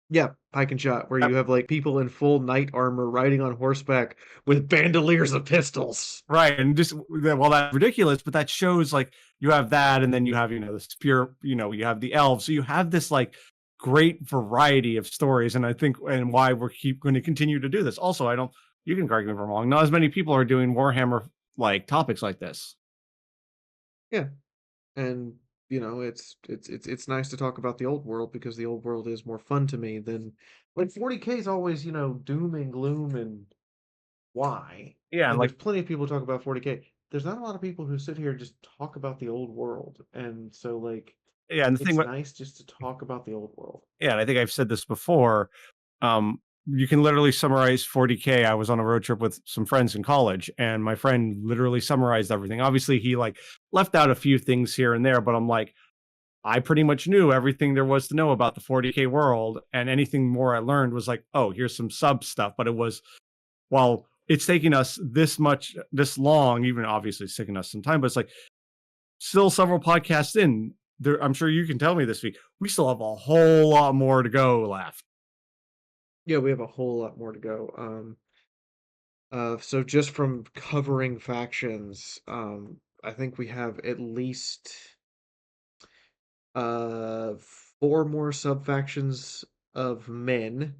Yeah, pike and shot, where you have like people in full knight armor riding on horseback with bandoliers of pistols.
Right, and just well, that's ridiculous, but that shows like you have that, and then you have the spear, you have the elves, so you have this like great variety of stories, and I think and why we're keep going to continue to do this. Also, I don't. You can correct me if I'm wrong. Not as many people are doing Warhammer like topics like this.
Yeah, and it's nice to talk about the old world because the old world is more fun to me than like 40K is always, doom and gloom and why.
Yeah, and
And
like
there's plenty of people who talk about 40K. There's not a lot of people who sit here and just talk about the old world. And so like
yeah, and the thing
it's
with
nice just to talk about the old world.
yeah, and I think I've said this before. You can literally summarize 40K. I was on a road trip with some friends in college, and my friend literally summarized everything. Obviously, he like left out a few things here and there, but I'm like, I pretty much knew everything there was to know about the 40K world, and anything more I learned was like, oh, here's some sub stuff. But it was, well, it's taking us this long, even obviously it's taking us some time, but it's like still several podcasts in. There, I'm sure you can tell me this week. We still have a whole lot more to go left.
Yeah, we have a whole lot more to go. So just from covering factions, I think we have at least uh four more sub factions of men.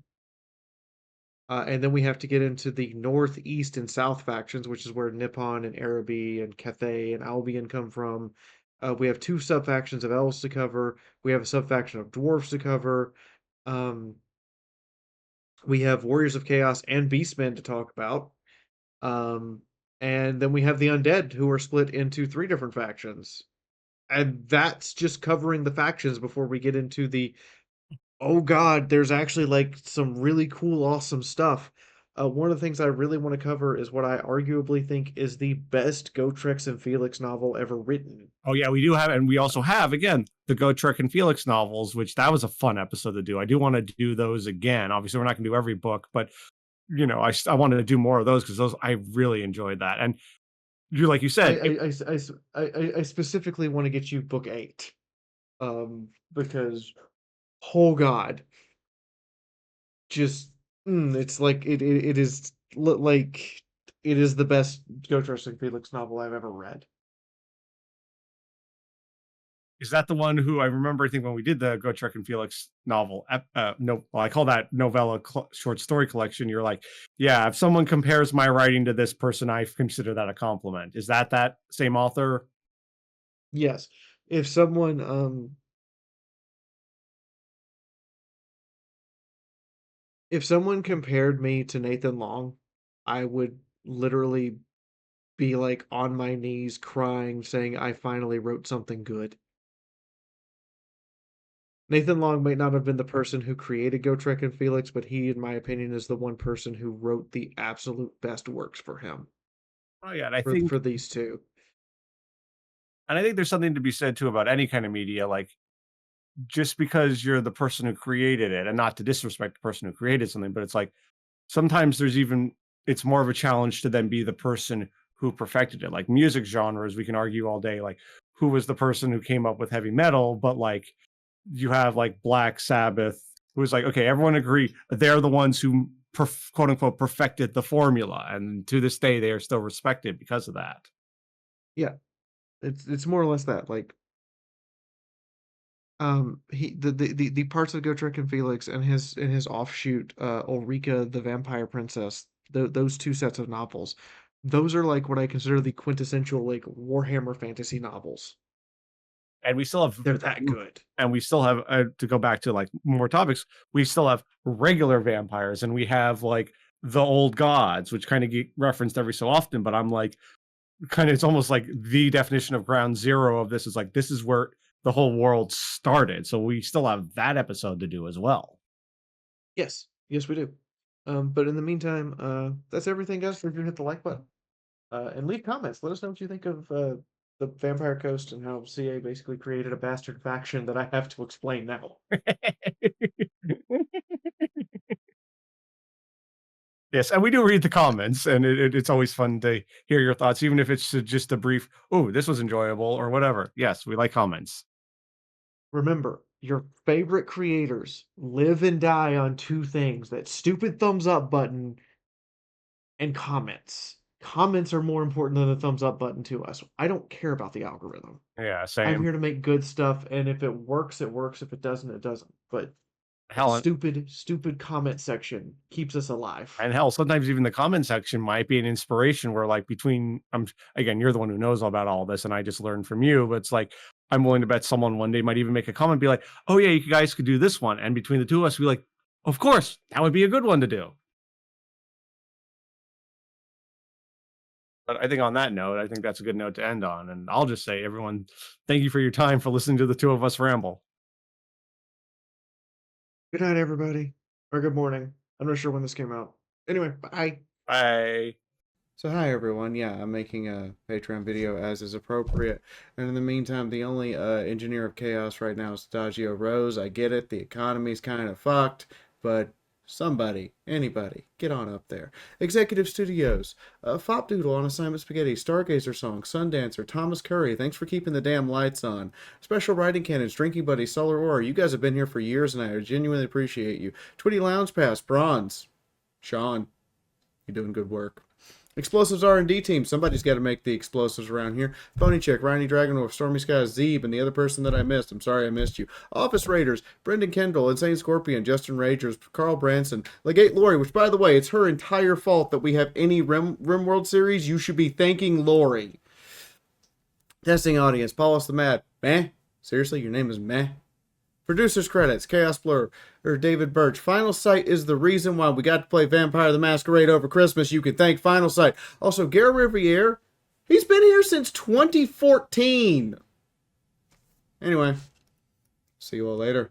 And then we have to get into the north, east, and south factions, which is where Nippon and Araby and Cathay and Albion come from. We have two sub factions of elves to cover. We have a sub faction of dwarves to cover. Um, we have Warriors of Chaos and Beastmen to talk about. Um, and then we have the undead who are split into three different factions. And that's just covering the factions before we get into the oh god, there's actually like some really cool, awesome stuff. One of the things I really want to cover is what I arguably think is the best Gotrek and Felix novel ever written.
Oh yeah, we do have, and we also have again the Go Trek and Felix novels, which that was a fun episode to do. I do want to do those again. Obviously, we're not going to do every book, but I wanted to do more of those because those I really enjoyed that. And you, like you
I
said,
I I s- I s- I specifically want to get you book eight, because oh god, just it's like it is like it is the best Gotrek and Felix novel I've ever read.
is that the one who I remember? I think when we did the Go Trek and Felix novel, no, well, I call that novella short story collection. You're like, yeah, if someone compares my writing to this person, I consider that a compliment. Is that same author?
Yes, if someone if someone compared me to Nathan Long, I would literally be like on my knees crying, saying I finally wrote something good. Nathan Long might not have been the person who created Gotrek and Felix, but he, in my opinion, is the one person who wrote the absolute best works for him
Oh yeah,
for these two.
and I think there's something to be said too about any kind of media, like just because you're the person who created it, and not to disrespect the person who created something, but it's like sometimes it's more of a challenge to then be the person who perfected it. Like music genres, we can argue all day, like who was the person who came up with heavy metal, but like you have like Black Sabbath, who was like, okay, everyone agree they're the ones who quote unquote perfected the formula, and to this day they are still respected because of that.
Yeah, it's more or less that. Like, he the parts of Gotrek and Felix and his offshoot, Ulrika the Vampire Princess, those two sets of novels, those are like what I consider the quintessential like Warhammer fantasy novels.
And we still have
They're that good.
and we still have to go back to like more topics, we still have regular vampires, and we have like the old gods, which kind of get referenced every so often, but I'm like, kind of, it's almost like the definition of ground zero of this is like this is where the whole world started, so we still have that episode to do as well.
Yes, yes, we do. But in the meantime, that's everything, guys. If you hit the like button, and leave comments. Let us know what you think of the Vampire Coast and how CA basically created a bastard faction that I have to explain now.
Yes, and we do read the comments, and it's always fun to hear your thoughts, even if it's just a brief, "Oh, this was enjoyable," or whatever. Yes, we like comments.
Remember, your favorite creators live and die on two things: that stupid thumbs up button and comments. Comments are more important than the thumbs up button to us. I don't care about the algorithm.
Yeah,
I'm
same.
here to make good stuff, and if it works, it works. If it doesn't, it doesn't. But that
Hell,
stupid comment section keeps us alive.
and hell, sometimes even the comment section might be an inspiration where, like, between again, you're the one who knows all about all this, and I just learned from you. But it's like I'm willing to bet someone one day might even make a comment, be like, "Oh yeah, you guys could do this one," and between the two of us, be like, "Of course, that would be a good one to do." But I think on that note, I think that's a good note to end on. And I'll just say, everyone, thank you for your time for listening to the two of us ramble.
Good night, everybody. Or good morning. I'm not sure when this came out. Anyway, bye.
Bye.
So hi everyone, yeah, I'm making a Patreon video as is appropriate. And in the meantime, the only engineer of chaos right now is Stagio Rose. I get it, the economy's kind of fucked, but somebody, anybody, get on up there. Executive Studios, Fop Doodle on Assignment Spaghetti, Stargazer Song, Sundancer, Thomas Curry, thanks for keeping the damn lights on. Special Writing Cannons, Drinking Buddy, Solar Aura, you guys have been here for years and I genuinely appreciate you. Twitty Lounge Pass, Bronze, Sean, you're doing good work. Explosives R&D team. Somebody's got to make the explosives around here. Phony Chick, Riney Dragonwolf, Stormy Skies, Zeeb, and the other person that I missed. I'm sorry I missed you. Office Raiders, Brendan Kendall, Insane Scorpion, Justin Ragers, Carl Branson, Legate Lori, which, by the way, it's her entire fault that we have any RimWorld series. You should be thanking Lori. Testing audience, Paulus the Mad. Meh? Seriously, your name is Meh? Producers credits, Chaos Blur, or David Birch. Final Sight is the reason why we got to play Vampire the Masquerade over Christmas. You can thank Final Sight. Also, Gare Riviere, he's been here since 2014. Anyway, see you all later.